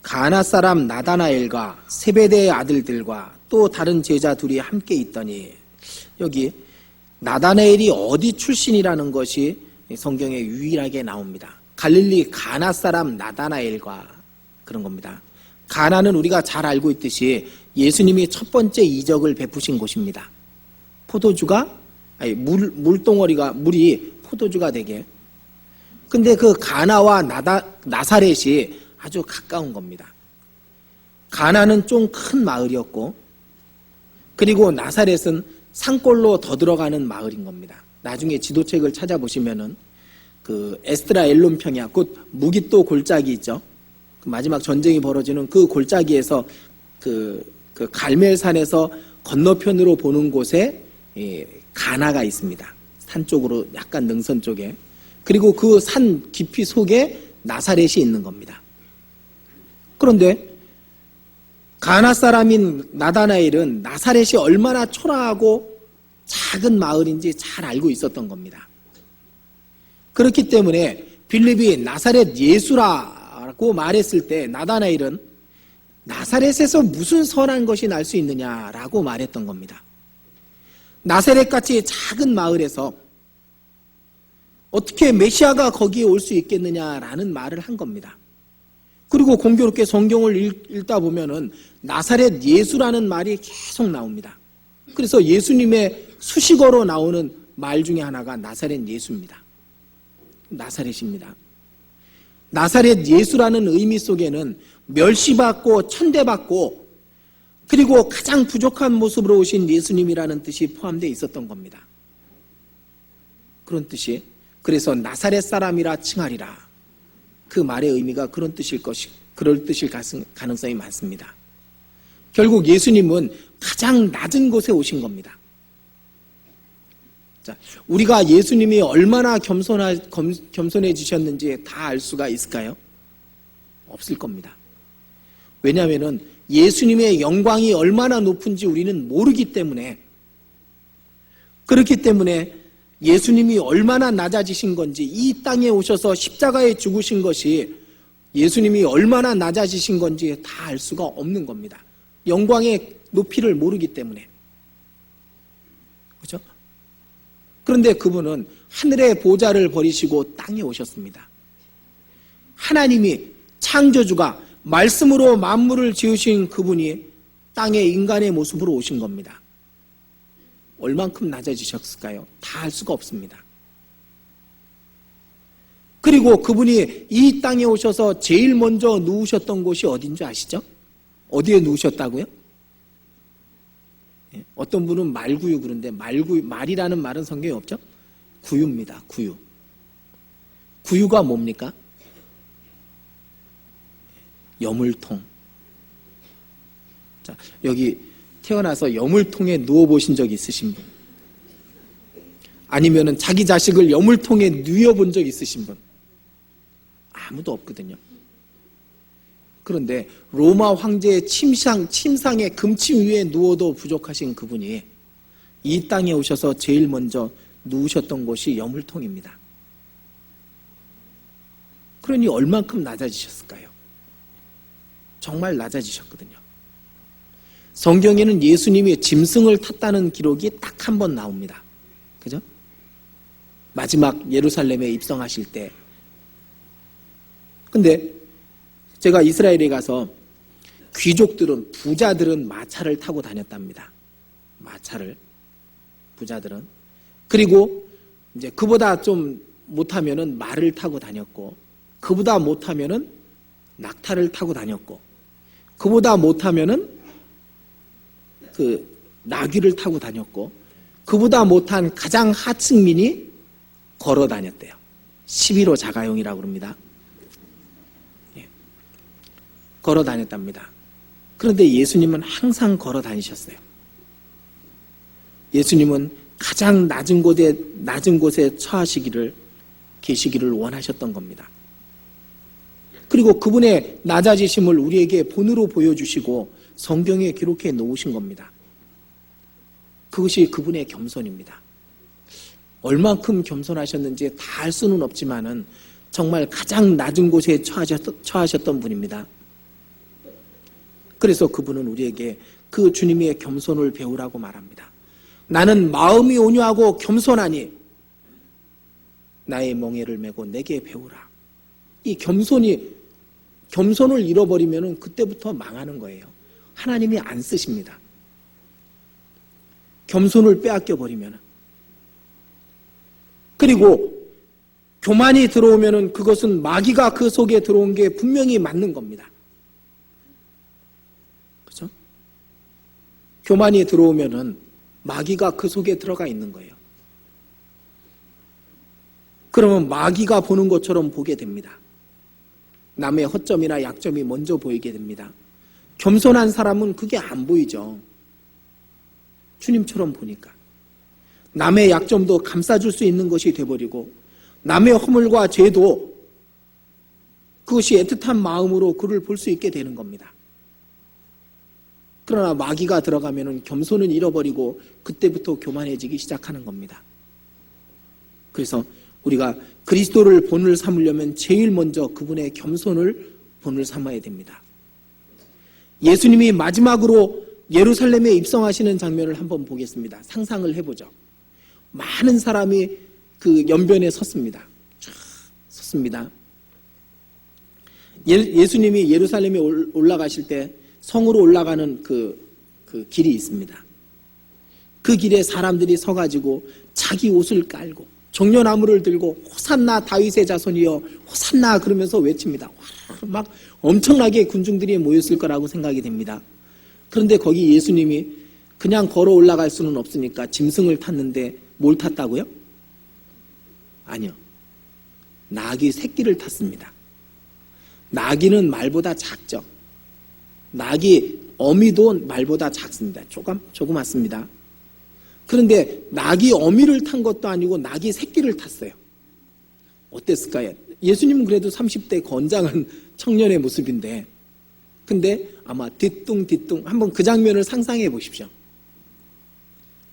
가나 사람 나다나엘과 세베대의 아들들과 또 다른 제자 둘이 함께 있더니 여기 나다나엘이 어디 출신이라는 것이 성경에 유일하게 나옵니다. 갈릴리 가나 사람 나다나엘과 그런 겁니다. 가나는 우리가 잘 알고 있듯이 예수님이 첫 번째 이적을 베푸신 곳입니다. 물이 포도주가 되게. 근데 그 가나와 나사렛이 아주 가까운 겁니다. 가나는 좀 큰 마을이었고, 그리고 나사렛은 산골로 더 들어가는 마을인 겁니다. 나중에 지도책을 찾아보시면은 그 에스드라 엘론 평야, 곧 무기또 골짜기 있죠. 마지막 전쟁이 벌어지는 그 골짜기에서 그 갈멜산에서 건너편으로 보는 곳에 가나가 있습니다. 산 쪽으로 약간 능선 쪽에. 그리고 그 산 깊이 속에 나사렛이 있는 겁니다. 그런데 가나 사람인 나다나엘은 나사렛이 얼마나 초라하고 작은 마을인지 잘 알고 있었던 겁니다. 그렇기 때문에 빌립이 나사렛 예수라고 말했을 때 나다나엘은 나사렛에서 무슨 선한 것이 날 수 있느냐라고 말했던 겁니다. 나사렛같이 작은 마을에서 어떻게 메시아가 거기에 올 수 있겠느냐라는 말을 한 겁니다. 그리고 공교롭게 성경을 읽다 보면은 나사렛 예수라는 말이 계속 나옵니다. 그래서 예수님의 수식어로 나오는 말 중에 하나가 나사렛 예수입니다. 나사렛입니다. 나사렛 예수라는 의미 속에는 멸시받고 천대받고 그리고 가장 부족한 모습으로 오신 예수님이라는 뜻이 포함되어 있었던 겁니다. 그런 뜻이 그래서 나사렛 사람이라 칭하리라. 그 말의 의미가 그런 뜻일 가능성이 많습니다. 결국 예수님은 가장 낮은 곳에 오신 겁니다. 자, 우리가 예수님이 얼마나 겸손해지셨는지 다 알 수가 있을까요? 없을 겁니다. 왜냐하면 예수님의 영광이 얼마나 높은지 우리는 모르기 때문에, 그렇기 때문에 예수님이 얼마나 낮아지신 건지, 이 땅에 오셔서 십자가에 죽으신 것이 예수님이 얼마나 낮아지신 건지 다 알 수가 없는 겁니다. 영광의 높이를 모르기 때문에. 그렇죠? 그런데 그분은 하늘의 보좌를 버리시고 땅에 오셨습니다. 하나님이 창조주가 말씀으로 만물을 지으신 그분이 땅에 인간의 모습으로 오신 겁니다. 얼만큼 낮아지셨을까요? 다 알 수가 없습니다. 그리고 그분이 이 땅에 오셔서 제일 먼저 누우셨던 곳이 어딘 줄 아시죠? 어디에 누우셨다고요? 어떤 분은 말구유 그런데 말이라는 말은 성경에 없죠? 구유입니다. 구유. 구유가 뭡니까? 여물통. 자, 여기 태어나서 여물통에 누워보신 적 있으신 분? 아니면은 자기 자식을 여물통에 누워본 적 있으신 분? 아무도 없거든요. 그런데 로마 황제의 침상의 금침 위에 누워도 부족하신 그분이 이 땅에 오셔서 제일 먼저 누우셨던 곳이 여물통입니다. 그러니 얼만큼 낮아지셨을까요? 정말 낮아지셨거든요. 성경에는 예수님이 짐승을 탔다는 기록이 딱 한 번 나옵니다. 그죠? 마지막 예루살렘에 입성하실 때. 근데 제가 이스라엘에 가서 귀족들은, 부자들은 마차를 타고 다녔답니다. 마차를. 부자들은. 그리고 이제 그보다 좀 못하면은 말을 타고 다녔고, 그보다 못하면은 낙타를 타고 다녔고, 그보다 못하면은 그 나귀를 타고 다녔고, 그보다 못한 가장 하층민이 걸어 다녔대요. 11호 자가용이라고 그럽니다. 예. 걸어 다녔답니다. 그런데 예수님은 항상 걸어 다니셨어요. 예수님은 가장 낮은 곳에 계시기를 원하셨던 겁니다. 그리고 그분의 낮아지심을 우리에게 본으로 보여주시고 성경에 기록해 놓으신 겁니다. 그것이 그분의 겸손입니다. 얼만큼 겸손하셨는지 다 알 수는 없지만은 정말 가장 낮은 곳에 처하셨던 분입니다. 그래서 그분은 우리에게 그 주님의 겸손을 배우라고 말합니다. 나는 마음이 온유하고 겸손하니 나의 멍에를 메고 내게 배우라. 이 겸손을 잃어버리면 그때부터 망하는 거예요. 하나님이 안 쓰십니다. 겸손을 빼앗겨 버리면. 그리고 교만이 들어오면 그것은 마귀가 그 속에 들어온 게 분명히 맞는 겁니다. 그렇죠? 교만이 들어오면은 마귀가 그 속에 들어가 있는 거예요. 그러면 마귀가 보는 것처럼 보게 됩니다. 남의 허점이나 약점이 먼저 보이게 됩니다. 겸손한 사람은 그게 안 보이죠. 주님처럼 보니까. 남의 약점도 감싸줄 수 있는 것이 돼버리고 남의 허물과 죄도 그것이 애틋한 마음으로 그를 볼 수 있게 되는 겁니다. 그러나 마귀가 들어가면 겸손은 잃어버리고 그때부터 교만해지기 시작하는 겁니다. 그래서 우리가 그리스도를 본을 삼으려면 제일 먼저 그분의 겸손을 본을 삼아야 됩니다. 예수님이 마지막으로 예루살렘에 입성하시는 장면을 한번 보겠습니다. 상상을 해보죠. 많은 사람이 그 연변에 섰습니다. 섰습니다. 예수님이 예루살렘에 올라가실 때 성으로 올라가는 그 길이 있습니다. 그 길에 사람들이 서가지고 자기 옷을 깔고 종려나무를 들고 호산나 다윗의 자손이여 호산나 그러면서 외칩니다. 막 엄청나게 군중들이 모였을 거라고 생각이 됩니다. 그런데 거기 예수님이 그냥 걸어 올라갈 수는 없으니까 짐승을 탔는데 뭘 탔다고요? 아니요. 나귀 새끼를 탔습니다. 나귀는 말보다 작죠. 나귀 어미도 말보다 작습니다. 조그맣습니다. 그런데 나귀 어미를 탄 것도 아니고 나귀 새끼를 탔어요. 어땠을까요? 예수님은 그래도 30대 건장한 청년의 모습인데, 근데 아마 뒤뚱뒤뚱 한번 그 장면을 상상해 보십시오.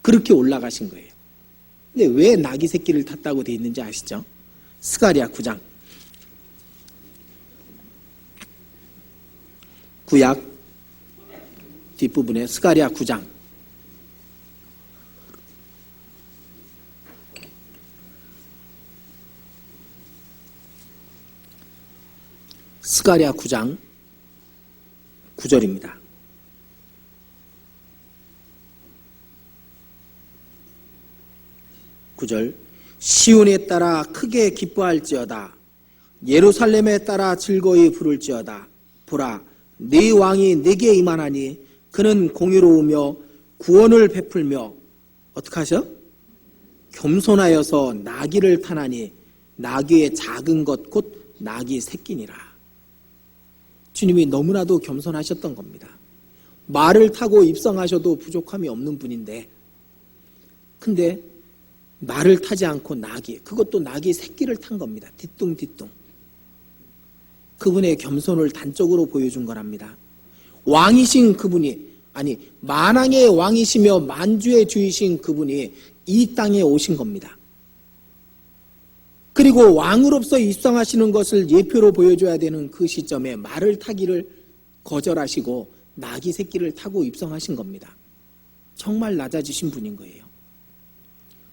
그렇게 올라가신 거예요. 근데 왜 나귀 새끼를 탔다고 돼 있는지 아시죠? 스가랴 9장. 구약 뒷부분에 스가랴 9장. 스가랴 9장 9절입니다. 9절. 시온에 따라 크게 기뻐할지어다. 예루살렘에 따라 즐거이 부를지어다. 보라, 네 왕이 내게 임하나니 그는 공의로우며 구원을 베풀며 어떻게 하셔? 겸손하여서 나귀를 타나니 나귀의 작은 것 곧 나귀 새끼니라. 주님이 너무나도 겸손하셨던 겁니다. 말을 타고 입성하셔도 부족함이 없는 분인데, 근데 말을 타지 않고 나귀, 그것도 나귀 새끼를 탄 겁니다. 뒤뚱뒤뚱. 그분의 겸손을 단적으로 보여준 거랍니다. 왕이신 그분이, 아니 만왕의 왕이시며 만주의 주이신 그분이 이 땅에 오신 겁니다. 그리고 왕으로서 입성하시는 것을 예표로 보여줘야 되는 그 시점에 말을 타기를 거절하시고 나귀 새끼를 타고 입성하신 겁니다. 정말 낮아지신 분인 거예요.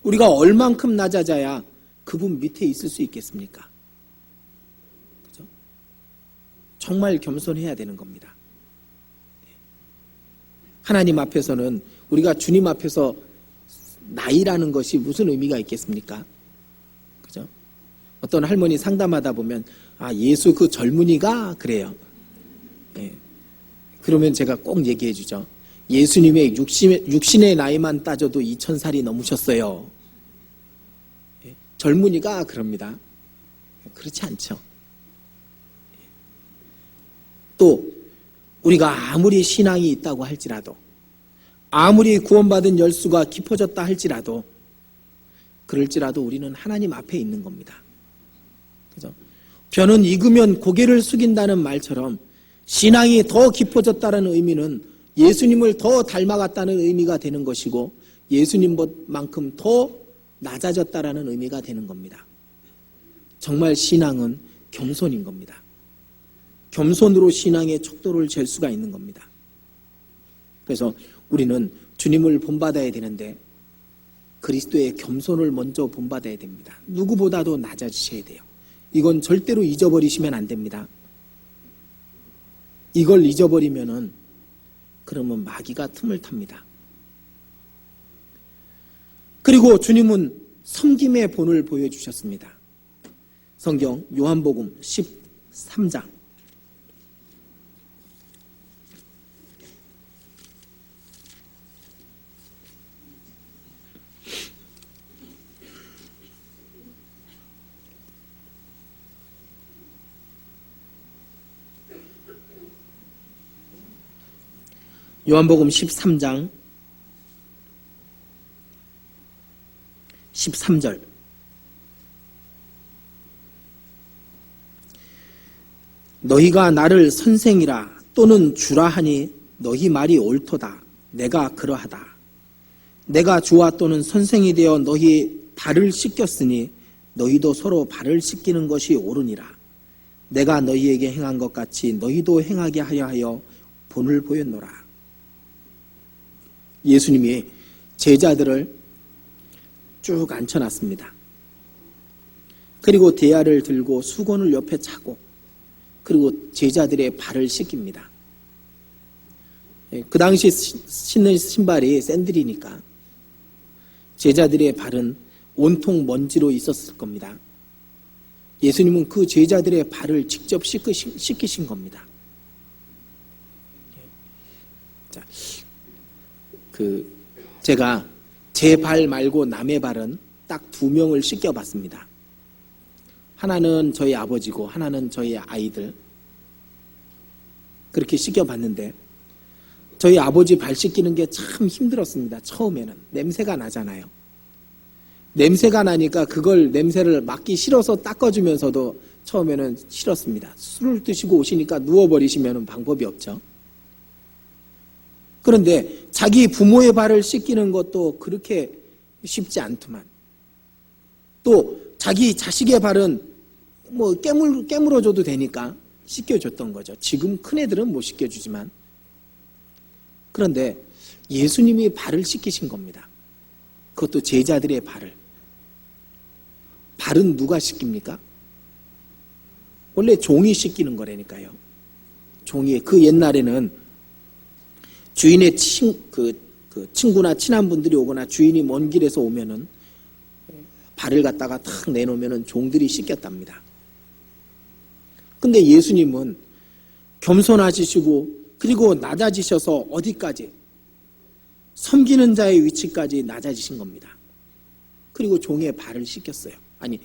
우리가 얼만큼 낮아져야 그분 밑에 있을 수 있겠습니까? 그죠? 정말 겸손해야 되는 겁니다. 하나님 앞에서는, 우리가 주님 앞에서 나이라는 것이 무슨 의미가 있겠습니까? 그죠? 어떤 할머니 상담하다 보면, 아, 예수 그 젊은이가 그래요. 예. 그러면 제가 꼭 얘기해 주죠. 예수님의 육신의 나이만 따져도 2000살이 넘으셨어요. 예. 젊은이가 그럽니다. 그렇지 않죠. 또 우리가 아무리 신앙이 있다고 할지라도, 아무리 구원받은 열수가 깊어졌다 할지라도, 그럴지라도 우리는 하나님 앞에 있는 겁니다. 그죠? 벼는 익으면 고개를 숙인다는 말처럼 신앙이 더 깊어졌다는 의미는 예수님을 더 닮아갔다는 의미가 되는 것이고, 예수님만큼 더 낮아졌다라는 의미가 되는 겁니다. 정말 신앙은 겸손인 겁니다. 겸손으로 신앙의 척도를 잴 수가 있는 겁니다. 그래서 우리는 주님을 본받아야 되는데 그리스도의 겸손을 먼저 본받아야 됩니다. 누구보다도 낮아지셔야 돼요. 이건 절대로 잊어버리시면 안 됩니다. 이걸 잊어버리면은 그러면 마귀가 틈을 탑니다. 그리고 주님은 섬김의 본을 보여주셨습니다. 성경 요한복음 13장. 요한복음 13장 13절. 너희가 나를 선생이라 또는 주라 하니 너희 말이 옳도다. 내가 그러하다. 내가 주와 또는 선생이 되어 너희 발을 씻겼으니 너희도 서로 발을 씻기는 것이 옳으니라. 내가 너희에게 행한 것 같이 너희도 행하게 하여 본을 보였노라. 예수님이 제자들을 쭉 앉혀놨습니다. 그리고 대야를 들고 수건을 옆에 차고, 그리고 제자들의 발을 씻깁니다. 그 당시 신는 신발이 샌들이니까 제자들의 발은 온통 먼지로 있었을 겁니다. 예수님은 그 제자들의 발을 직접 씻기신 겁니다. 자, 제가 제 발 말고 남의 발은 딱 2명을 씻겨봤습니다. 하나는 저희 아버지고 하나는 저희 아이들. 그렇게 씻겨봤는데 저희 아버지 발 씻기는 게 참 힘들었습니다. 처음에는. 냄새가 나잖아요. 냄새가 나니까 그걸 냄새를 맡기 싫어서 닦아주면서도 처음에는 싫었습니다. 술을 드시고 오시니까 누워버리시면 방법이 없죠. 그런데 자기 부모의 발을 씻기는 것도 그렇게 쉽지 않더만. 또 자기 자식의 발은 뭐 깨물어줘도 되니까 씻겨줬던 거죠. 지금 큰애들은 못 씻겨주지만. 그런데 예수님이 발을 씻기신 겁니다. 그것도 제자들의 발을. 발은 누가 씻깁니까? 원래 종이 씻기는 거라니까요. 종이. 그 옛날에는 주인의 친구나 친한 분들이 오거나 주인이 먼 길에서 오면은 발을 갖다가 탁 내놓으면은 종들이 씻겼답니다. 근데 예수님은 겸손하시고 그리고 낮아지셔서 어디까지? 섬기는 자의 위치까지 낮아지신 겁니다. 그리고 종의 발을 씻겼어요. 아니,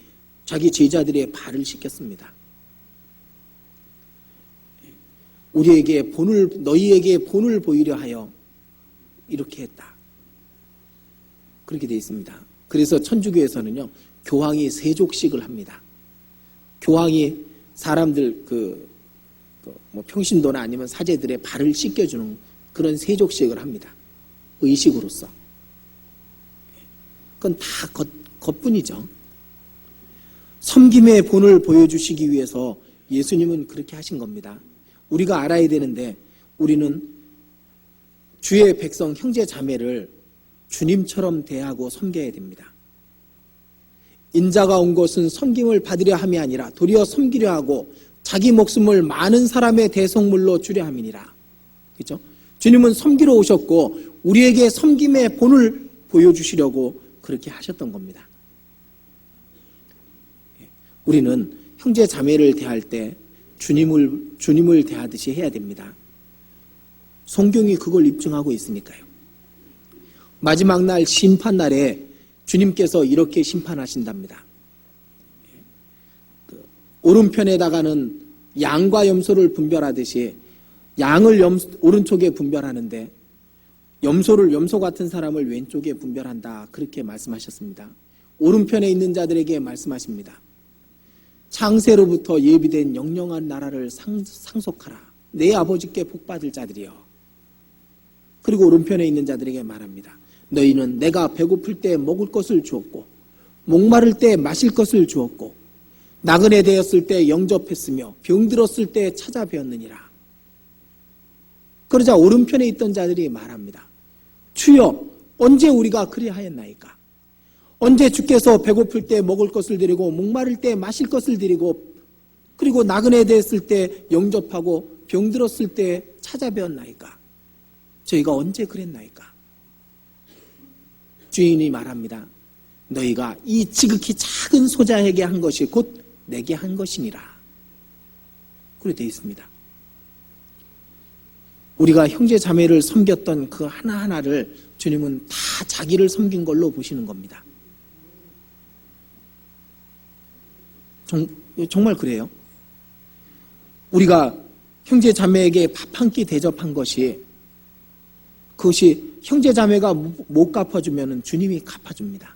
자기 제자들의 발을 씻겼습니다. 너희에게 본을 보이려 하여 이렇게 했다. 그렇게 되어 있습니다. 그래서 천주교에서는요, 교황이 세족식을 합니다. 교황이 사람들 뭐 평신도나 아니면 사제들의 발을 씻겨주는 그런 세족식을 합니다. 의식으로서. 그건 다 겉뿐이죠. 섬김의 본을 보여주시기 위해서 예수님은 그렇게 하신 겁니다. 우리가 알아야 되는데 우리는 주의 백성 형제 자매를 주님처럼 대하고 섬겨야 됩니다. 인자가 온 것은 섬김을 받으려 함이 아니라 도리어 섬기려 하고 자기 목숨을 많은 사람의 대속물로 주려 함이니라. 그렇죠? 주님은 섬기러 오셨고 우리에게 섬김의 본을 보여주시려고 그렇게 하셨던 겁니다. 우리는 형제 자매를 대할 때 주님을 대하듯이 해야 됩니다. 성경이 그걸 입증하고 있으니까요. 마지막 날 심판날에 주님께서 이렇게 심판하신답니다. 오른편에다가는 양과 염소를 분별하듯이 양을 오른쪽에 분별하는데 염소 같은 사람을 왼쪽에 분별한다. 그렇게 말씀하셨습니다. 오른편에 있는 자들에게 말씀하십니다. 창세로부터 예비된 영영한 나라를 상속하라. 내 아버지께 복받을 자들이여. 그리고 오른편에 있는 자들에게 말합니다. 너희는 내가 배고플 때 먹을 것을 주었고 목마를 때 마실 것을 주었고 나그네 되었을 때 영접했으며 병들었을 때 찾아뵈었느니라. 그러자 오른편에 있던 자들이 말합니다. 주여, 언제 우리가 그리하였나이까? 언제 주께서 배고플 때 먹을 것을 드리고 목마를 때 마실 것을 드리고 그리고 나그네 되었을 때 영접하고 병들었을 때 찾아뵈었나이까? 저희가 언제 그랬나이까? 주인이 말합니다. 너희가 이 지극히 작은 소자에게 한 것이 곧 내게 한 것이니라. 그렇게 되어 있습니다. 우리가 형제 자매를 섬겼던 그 하나하나를 주님은 다 자기를 섬긴 걸로 보시는 겁니다. 정말 그래요. 우리가 형제 자매에게 밥 한 끼 대접한 것이 그것이 형제 자매가 못 갚아주면 주님이 갚아줍니다.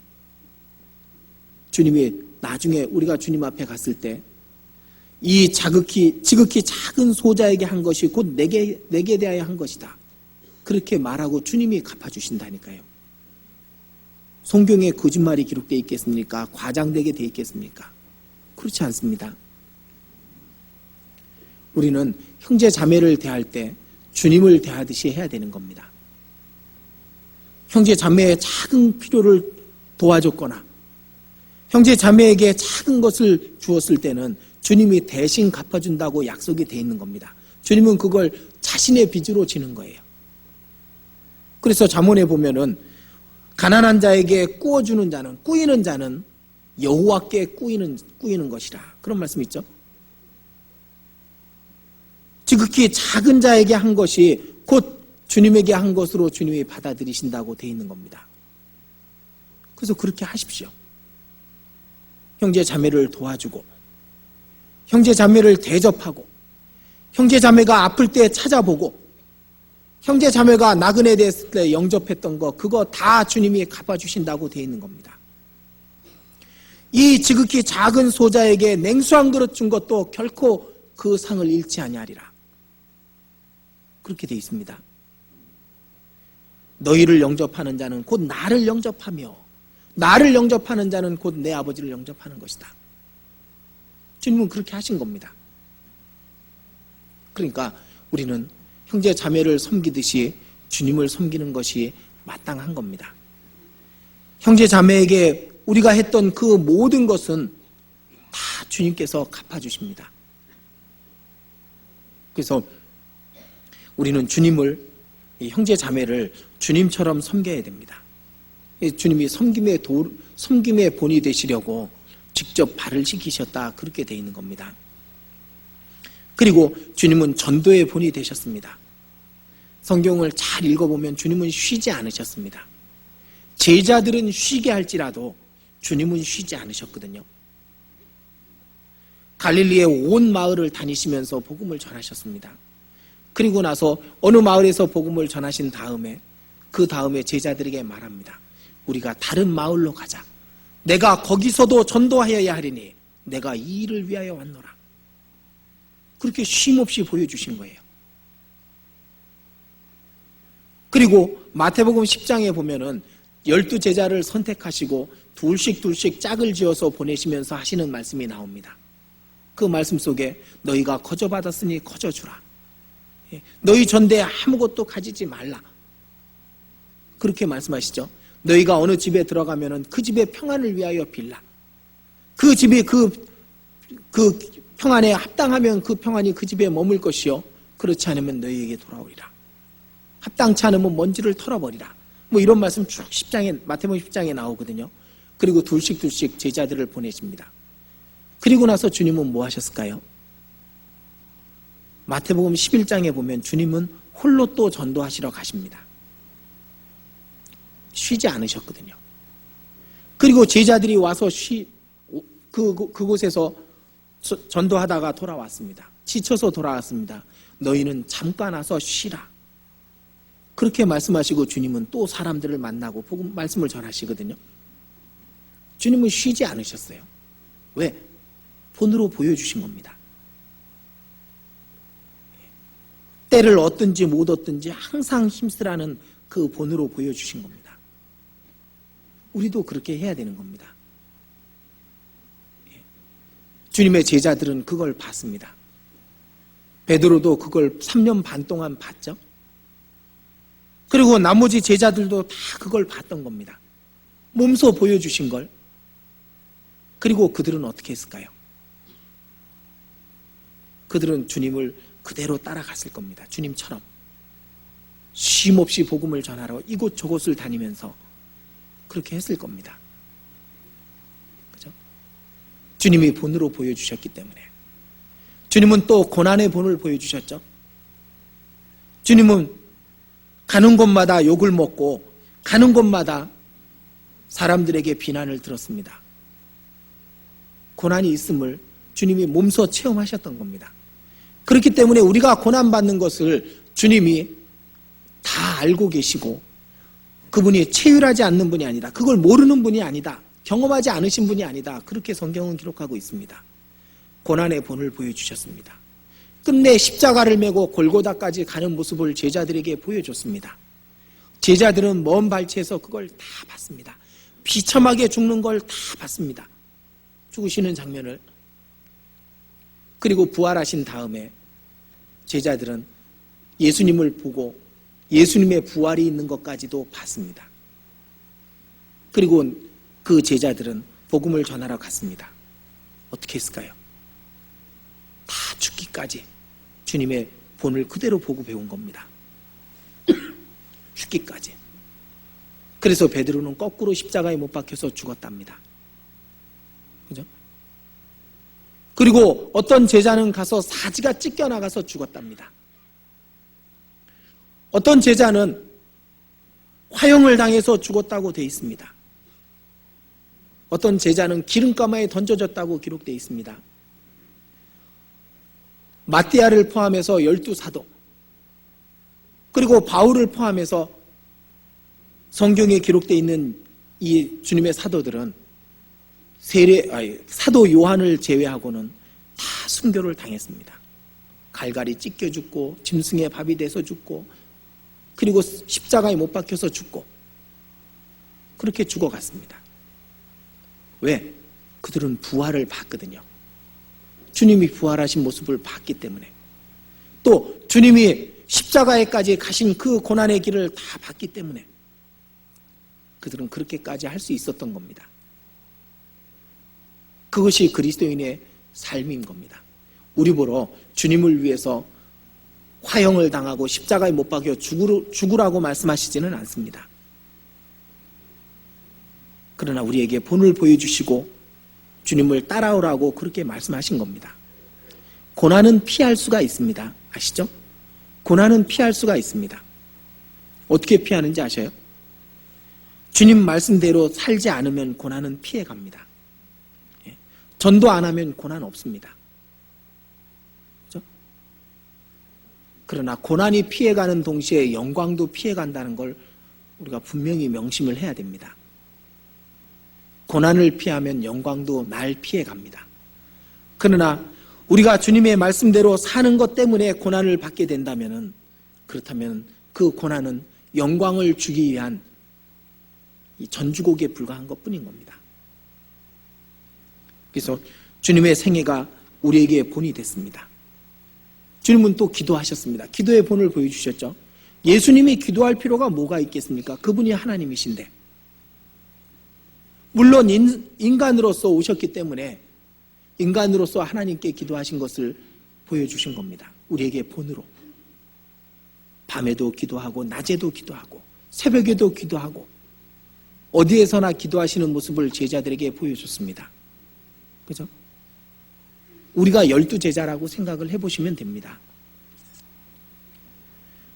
주님이 나중에 우리가 주님 앞에 갔을 때 이 지극히 작은 소자에게 한 것이 곧 내게 대하여 한 것이다. 그렇게 말하고 주님이 갚아주신다니까요. 성경에 거짓말이 기록되어 있겠습니까? 과장되게 되어 있겠습니까? 그렇지 않습니다. 우리는 형제 자매를 대할 때 주님을 대하듯이 해야 되는 겁니다. 형제 자매의 작은 필요를 도와줬거나 형제 자매에게 작은 것을 주었을 때는 주님이 대신 갚아준다고 약속이 되어 있는 겁니다. 주님은 그걸 자신의 빚으로 지는 거예요. 그래서 잠언에 보면은 가난한 자에게 꾸이는 자는 여호와께 꾸이는 것이라. 그런 말씀 있죠. 지극히 작은 자에게 한 것이 곧 주님에게 한 것으로 주님이 받아들이신다고 되어 있는 겁니다. 그래서 그렇게 하십시오. 형제 자매를 도와주고 형제 자매를 대접하고 형제 자매가 아플 때 찾아보고 형제 자매가 나그네 됐을 때 영접했던 거 그거 다 주님이 갚아주신다고 되어 있는 겁니다. 이 지극히 작은 소자에게 냉수 한 그릇 준 것도 결코 그 상을 잃지 아니하리라. 그렇게 되어 있습니다. 너희를 영접하는 자는 곧 나를 영접하며 나를 영접하는 자는 곧 내 아버지를 영접하는 것이다. 주님은 그렇게 하신 겁니다. 그러니까 우리는 형제 자매를 섬기듯이 주님을 섬기는 것이 마땅한 겁니다. 형제 자매에게 우리가 했던 그 모든 것은 다 주님께서 갚아주십니다. 그래서 우리는 주님을, 형제 자매를 주님처럼 섬겨야 됩니다. 주님이 섬김의 본이 되시려고 직접 발을 씻기셨다, 그렇게 되어 있는 겁니다. 그리고 주님은 전도의 본이 되셨습니다. 성경을 잘 읽어보면 주님은 쉬지 않으셨습니다. 제자들은 쉬게 할지라도 주님은 쉬지 않으셨거든요. 갈릴리의 온 마을을 다니시면서 복음을 전하셨습니다. 그리고 나서 어느 마을에서 복음을 전하신 다음에 그 다음에 제자들에게 말합니다. 우리가 다른 마을로 가자. 내가 거기서도 전도하여야 하리니 내가 이 일을 위하여 왔노라. 그렇게 쉼없이 보여주신 거예요. 그리고 마태복음 10장에 보면은 12제자를 선택하시고 둘씩 짝을 지어서 보내시면서 하시는 말씀이 나옵니다. 그 말씀 속에 너희가 거저받았으니 거저주라. 너희 전대에 아무것도 가지지 말라. 그렇게 말씀하시죠. 너희가 어느 집에 들어가면은 그 집의 평안을 위하여 빌라. 그 집이 그 평안에 합당하면 그 평안이 그 집에 머물 것이요. 그렇지 않으면 너희에게 돌아오리라. 합당치 않으면 먼지를 털어버리라. 뭐 이런 말씀 쭉 마태복음 10장에 나오거든요. 그리고 둘씩 제자들을 보내십니다. 그리고 나서 주님은 뭐 하셨을까요? 마태복음 11장에 보면 주님은 홀로 또 전도하시러 가십니다. 쉬지 않으셨거든요. 그리고 제자들이 와서 그곳에서 전도하다가 돌아왔습니다. 지쳐서 돌아왔습니다. 너희는 잠깐 와서 쉬라. 그렇게 말씀하시고 주님은 또 사람들을 만나고 복음 말씀을 전하시거든요. 주님은 쉬지 않으셨어요. 왜? 본으로 보여주신 겁니다. 때를 얻든지 못 얻든지 항상 힘쓰라는 그 본으로 보여주신 겁니다. 우리도 그렇게 해야 되는 겁니다. 주님의 제자들은 그걸 봤습니다. 베드로도 그걸 3년 반 동안 봤죠. 그리고 나머지 제자들도 다 그걸 봤던 겁니다. 몸소 보여주신 걸. 그리고 그들은 어떻게 했을까요? 그들은 주님을 그대로 따라갔을 겁니다. 주님처럼 쉼없이 복음을 전하러 이곳저곳을 다니면서 그렇게 했을 겁니다. 그죠? 주님이 본으로 보여주셨기 때문에. 주님은 또 고난의 본을 보여주셨죠. 주님은 가는 곳마다 욕을 먹고 가는 곳마다 사람들에게 비난을 들었습니다. 고난이 있음을 주님이 몸소 체험하셨던 겁니다. 그렇기 때문에 우리가 고난받는 것을 주님이 다 알고 계시고 그분이 체휼하지 않는 분이 아니다. 그걸 모르는 분이 아니다. 경험하지 않으신 분이 아니다. 그렇게 성경은 기록하고 있습니다. 고난의 본을 보여주셨습니다. 끝내 십자가를 메고 골고다까지 가는 모습을 제자들에게 보여줬습니다. 제자들은 먼 발치에서 그걸 다 봤습니다. 비참하게 죽는 걸 다 봤습니다. 죽으시는 장면을. 그리고 부활하신 다음에 제자들은 예수님을 보고 예수님의 부활이 있는 것까지도 봤습니다. 그리고 그 제자들은 복음을 전하러 갔습니다. 어떻게 했을까요? 다 죽기까지 주님의 본을 그대로 보고 배운 겁니다. 죽기까지. 그래서 베드로는 거꾸로 십자가에 못 박혀서 죽었답니다. 그죠? 그리고 어떤 제자는 가서 사지가 찢겨나가서 죽었답니다. 어떤 제자는 화형을 당해서 죽었다고 되어 있습니다. 어떤 제자는 기름가마에 던져졌다고 기록되어 있습니다. 마띠아를 포함해서 12사도, 그리고 바울을 포함해서 성경에 기록되어 있는 이 주님의 사도들은 사도 요한을 제외하고는 다 순교를 당했습니다. 갈갈이 찢겨 죽고 짐승의 밥이 돼서 죽고 그리고 십자가에 못 박혀서 죽고 그렇게 죽어갔습니다. 왜? 그들은 부활을 봤거든요. 주님이 부활하신 모습을 봤기 때문에, 또 주님이 십자가에까지 가신 그 고난의 길을 다 봤기 때문에 그들은 그렇게까지 할 수 있었던 겁니다. 그것이 그리스도인의 삶인 겁니다. 우리 보러 주님을 위해서 화형을 당하고 십자가에 못 박여 죽으라고 말씀하시지는 않습니다. 그러나 우리에게 본을 보여주시고 주님을 따라오라고 그렇게 말씀하신 겁니다. 고난은 피할 수가 있습니다. 아시죠? 고난은 피할 수가 있습니다. 어떻게 피하는지 아셔요? 주님 말씀대로 살지 않으면 고난은 피해갑니다. 전도 안 하면 고난 없습니다. 그렇죠? 그러나 고난이 피해가는 동시에 영광도 피해간다는 걸 우리가 분명히 명심을 해야 됩니다. 고난을 피하면 영광도 날 피해갑니다. 그러나 우리가 주님의 말씀대로 사는 것 때문에 고난을 받게 된다면, 그렇다면 그 고난은 영광을 주기 위한 이 전주곡에 불과한 것뿐인 겁니다. 그래서 주님의 생애가 우리에게 본이 됐습니다. 주님은 또 기도하셨습니다. 기도의 본을 보여주셨죠. 예수님이 기도할 필요가 뭐가 있겠습니까? 그분이 하나님이신데, 물론 인간으로서 오셨기 때문에 인간으로서 하나님께 기도하신 것을 보여주신 겁니다. 우리에게 본으로. 밤에도 기도하고 낮에도 기도하고 새벽에도 기도하고 어디에서나 기도하시는 모습을 제자들에게 보여줬습니다. 그죠? 우리가 12제자라고 생각을 해보시면 됩니다.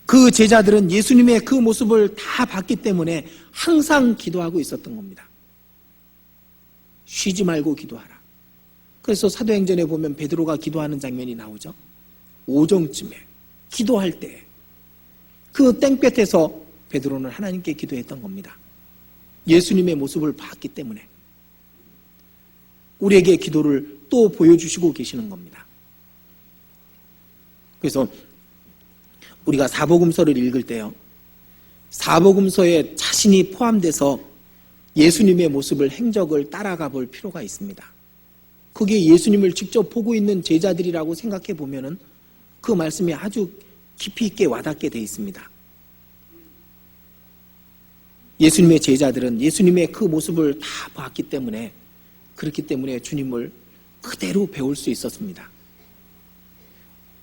그 제자들은 예수님의 그 모습을 다 봤기 때문에 항상 기도하고 있었던 겁니다. 쉬지 말고 기도하라. 그래서 사도행전에 보면 베드로가 기도하는 장면이 나오죠. 오정쯤에 기도할 때 그 땡볕에서 베드로는 하나님께 기도했던 겁니다. 예수님의 모습을 봤기 때문에 우리에게 기도를 또 보여주시고 계시는 겁니다. 그래서 우리가 사복음서를 읽을 때요, 사복음서에 자신이 포함돼서 예수님의 모습을, 행적을 따라가 볼 필요가 있습니다. 그게 예수님을 직접 보고 있는 제자들이라고 생각해 보면은 그 말씀이 아주 깊이 있게 와닿게 되어 있습니다. 예수님의 제자들은 예수님의 그 모습을 다 봤기 때문에, 그렇기 때문에 주님을 그대로 배울 수 있었습니다.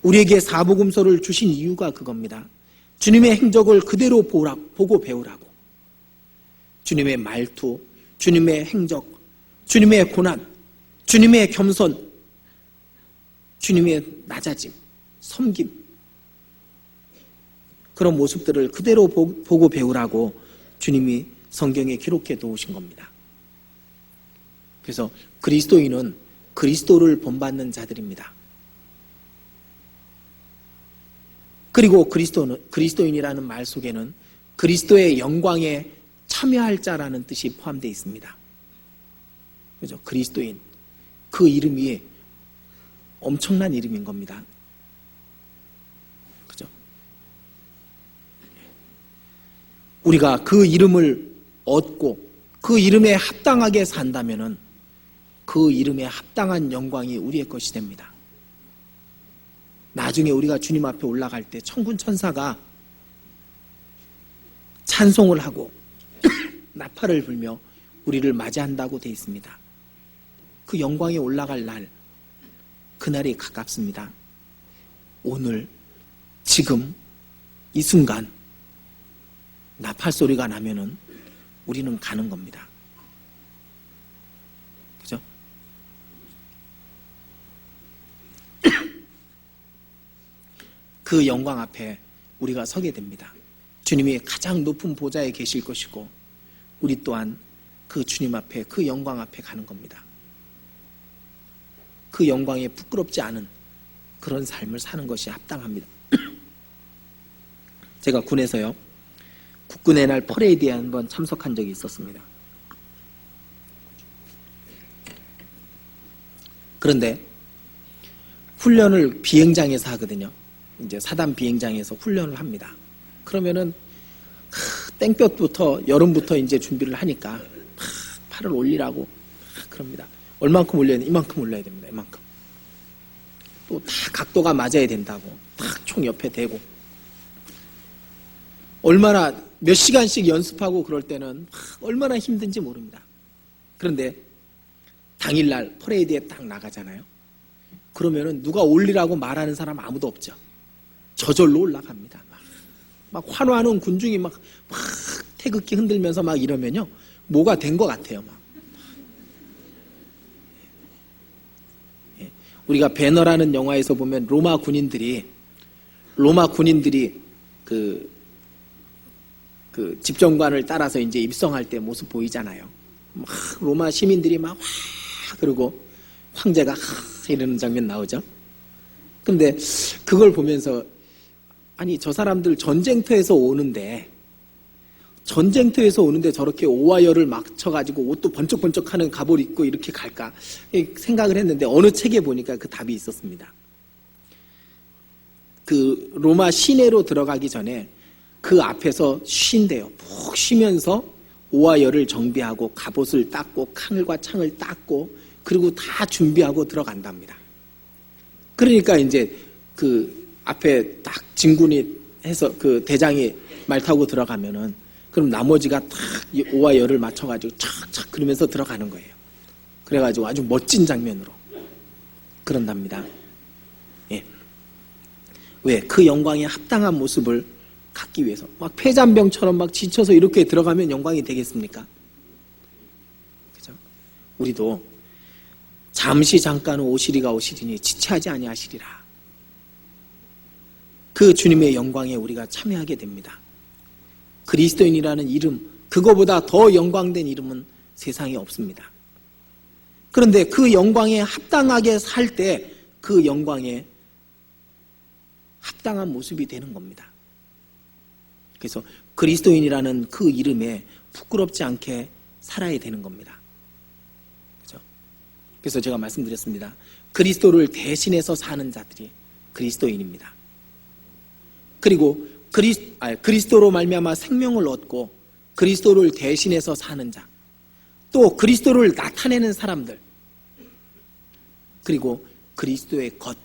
우리에게 사복음서를 주신 이유가 그겁니다. 주님의 행적을 그대로 보고 배우라고. 주님의 말투, 주님의 행적, 주님의 고난, 주님의 겸손, 주님의 낮아짐, 섬김, 그런 모습들을 그대로 보고 배우라고 주님이 성경에 기록해 놓으신 겁니다. 그래서 그리스도인은 그리스도를 본받는 자들입니다. 그리고 그리스도인이라는 말 속에는 그리스도의 영광에 참여할 자라는 뜻이 포함되어 있습니다. 그죠? 그리스도인. 그 이름이 엄청난 이름인 겁니다. 그죠? 우리가 그 이름을 얻고 그 이름에 합당하게 산다면은 그 이름에 합당한 영광이 우리의 것이 됩니다. 나중에 우리가 주님 앞에 올라갈 때 천군 천사가 찬송을 하고 나팔을 불며 우리를 맞이한다고 되어 있습니다. 그 영광에 올라갈 날, 그날이 가깝습니다. 오늘, 지금, 이 순간 나팔 소리가 나면은 우리는 가는 겁니다. 그죠? 그 영광 앞에 우리가 서게 됩니다. 주님이 가장 높은 보좌에 계실 것이고 우리 또한 그 주님 앞에, 그 영광 앞에 가는 겁니다. 그 영광에 부끄럽지 않은 그런 삶을 사는 것이 합당합니다. 제가 군에서요, 국군의 날 퍼레이드에 한번 참석한 적이 있었습니다. 그런데 훈련을 비행장에서 하거든요. 이제 사단 비행장에서 훈련을 합니다. 그러면은 땡볕부터 여름부터 이제 준비를 하니까 팔을 올리라고 그럽니다. 얼만큼 올려야 돼? 이만큼 올려야 됩니다. 이만큼. 또 다 각도가 맞아야 된다고 탁 총 옆에 대고 얼마나 몇 시간씩 연습하고 그럴 때는 얼마나 힘든지 모릅니다. 그런데 당일날 퍼레이드에 딱 나가잖아요. 그러면은 누가 올리라고 말하는 사람 아무도 없죠. 저절로 올라갑니다. 막 환호하는 군중이 막 태극기 흔들면서 막 이러면요, 뭐가 된 것 같아요. 막. 우리가 배너라는 영화에서 보면 로마 군인들이 그 집정관을 따라서 이제 입성할 때 모습 보이잖아요. 막 로마 시민들이 막 그러고 황제가 이러는 장면 나오죠. 근데 그걸 보면서 아니 저 사람들 전쟁터에서 오는데 저렇게 오와열을 맞춰가지고 옷도 번쩍번쩍하는 갑옷 입고 이렇게 갈까 생각을 했는데 어느 책에 보니까 그 답이 있었습니다. 그 로마 시내로 들어가기 전에 그 앞에서 쉰대요. 푹 쉬면서 오와열을 정비하고 갑옷을 닦고 칸과 창을 닦고 그리고 다 준비하고 들어간답니다. 그러니까 이제 그 앞에 딱 진군이 해서 그 대장이 말 타고 들어가면은 그럼 나머지가 탁 오와 열을 맞춰가지고 착착 그러면서 들어가는 거예요. 그래가지고 아주 멋진 장면으로 그런답니다. 예. 왜? 그 영광에 합당한 모습을 갖기 위해서 막 폐잔병처럼 막 지쳐서 이렇게 들어가면 영광이 되겠습니까? 그죠? 우리도 잠시 잠깐 오시리가 오시리니 지체하지 아니하시리라. 그 주님의 영광에 우리가 참여하게 됩니다. 그리스도인이라는 이름, 그거보다 더 영광된 이름은 세상에 없습니다. 그런데 그 영광에 합당하게 살 때 그 영광에 합당한 모습이 되는 겁니다. 그래서 그리스도인이라는 그 이름에 부끄럽지 않게 살아야 되는 겁니다. 그렇죠? 그래서 제가 말씀드렸습니다. 그리스도를 대신해서 사는 자들이 그리스도인입니다. 그리고 그리스도로 말미암아 생명을 얻고 그리스도를 대신해서 사는 자, 또 그리스도를 나타내는 사람들, 그리고 그리스도의 것,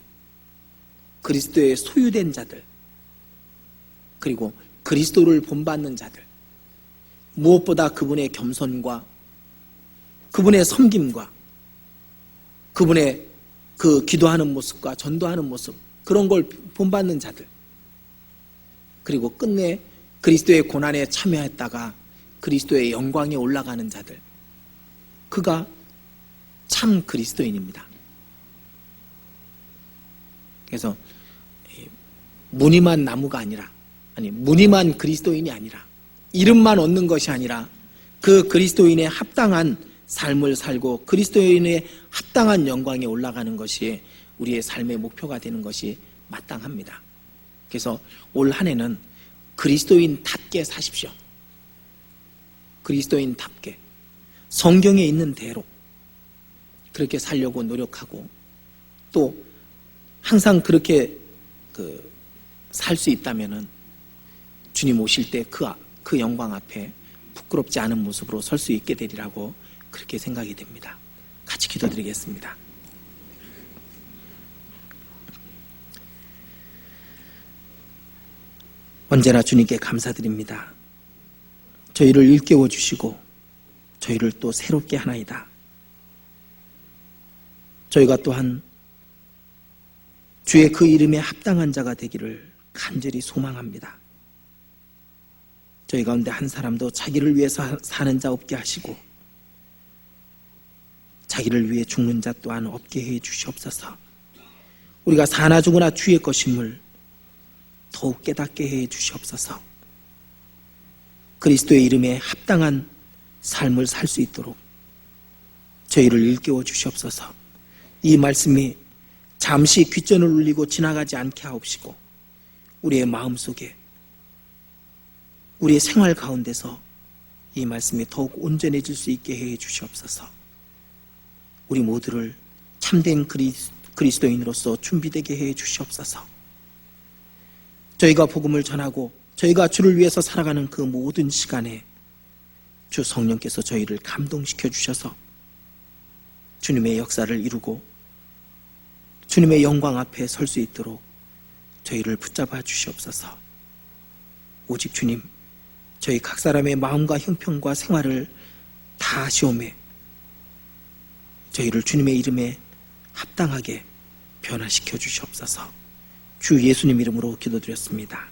그리스도의 소유된 자들, 그리고 그리스도를 본받는 자들, 무엇보다 그분의 겸손과 그분의 섬김과 그분의 그 기도하는 모습과 전도하는 모습, 그런 걸 본받는 자들, 그리고 끝내 그리스도의 고난에 참여했다가 그리스도의 영광에 올라가는 자들, 그가 참 그리스도인입니다. 그래서 무늬만 나무가 아니라, 무늬만 그리스도인이 아니라, 이름만 얻는 것이 아니라 그 그리스도인의 합당한 삶을 살고 그리스도인의 합당한 영광에 올라가는 것이 우리의 삶의 목표가 되는 것이 마땅합니다. 그래서 올 한 해는 그리스도인답게 사십시오. 그리스도인답게 성경에 있는 대로 그렇게 살려고 노력하고, 또 항상 그렇게 살 수 있다면은 주님 오실 때 그 영광 앞에 부끄럽지 않은 모습으로 설 수 있게 되리라고 그렇게 생각이 됩니다. 같이 기도드리겠습니다. 언제나 주님께 감사드립니다. 저희를 일깨워 주시고 저희를 또 새롭게 하나이다. 저희가 또한 주의 그 이름에 합당한 자가 되기를 간절히 소망합니다. 저희 가운데 한 사람도 자기를 위해서 사는 자 없게 하시고 자기를 위해 죽는 자 또한 없게 해 주시옵소서. 우리가 사나 죽으나 주의 것임을 더욱 깨닫게 해 주시옵소서. 그리스도의 이름에 합당한 삶을 살 수 있도록 저희를 일깨워 주시옵소서. 이 말씀이 잠시 귓전을 울리고 지나가지 않게 하옵시고 우리의 마음속에 우리의 생활 가운데서 이 말씀이 더욱 온전해질 수 있게 해 주시옵소서. 우리 모두를 참된 그리스도인으로서 준비되게 해 주시옵소서. 저희가 복음을 전하고 저희가 주를 위해서 살아가는 그 모든 시간에 주 성령께서 저희를 감동시켜 주셔서 주님의 역사를 이루고 주님의 영광 앞에 설 수 있도록 저희를 붙잡아 주시옵소서. 오직 주님, 저희 각 사람의 마음과 형편과 생활을 다 시험해 저희를 주님의 이름에 합당하게 변화시켜 주시옵소서. 주 예수님 이름으로 기도드렸습니다.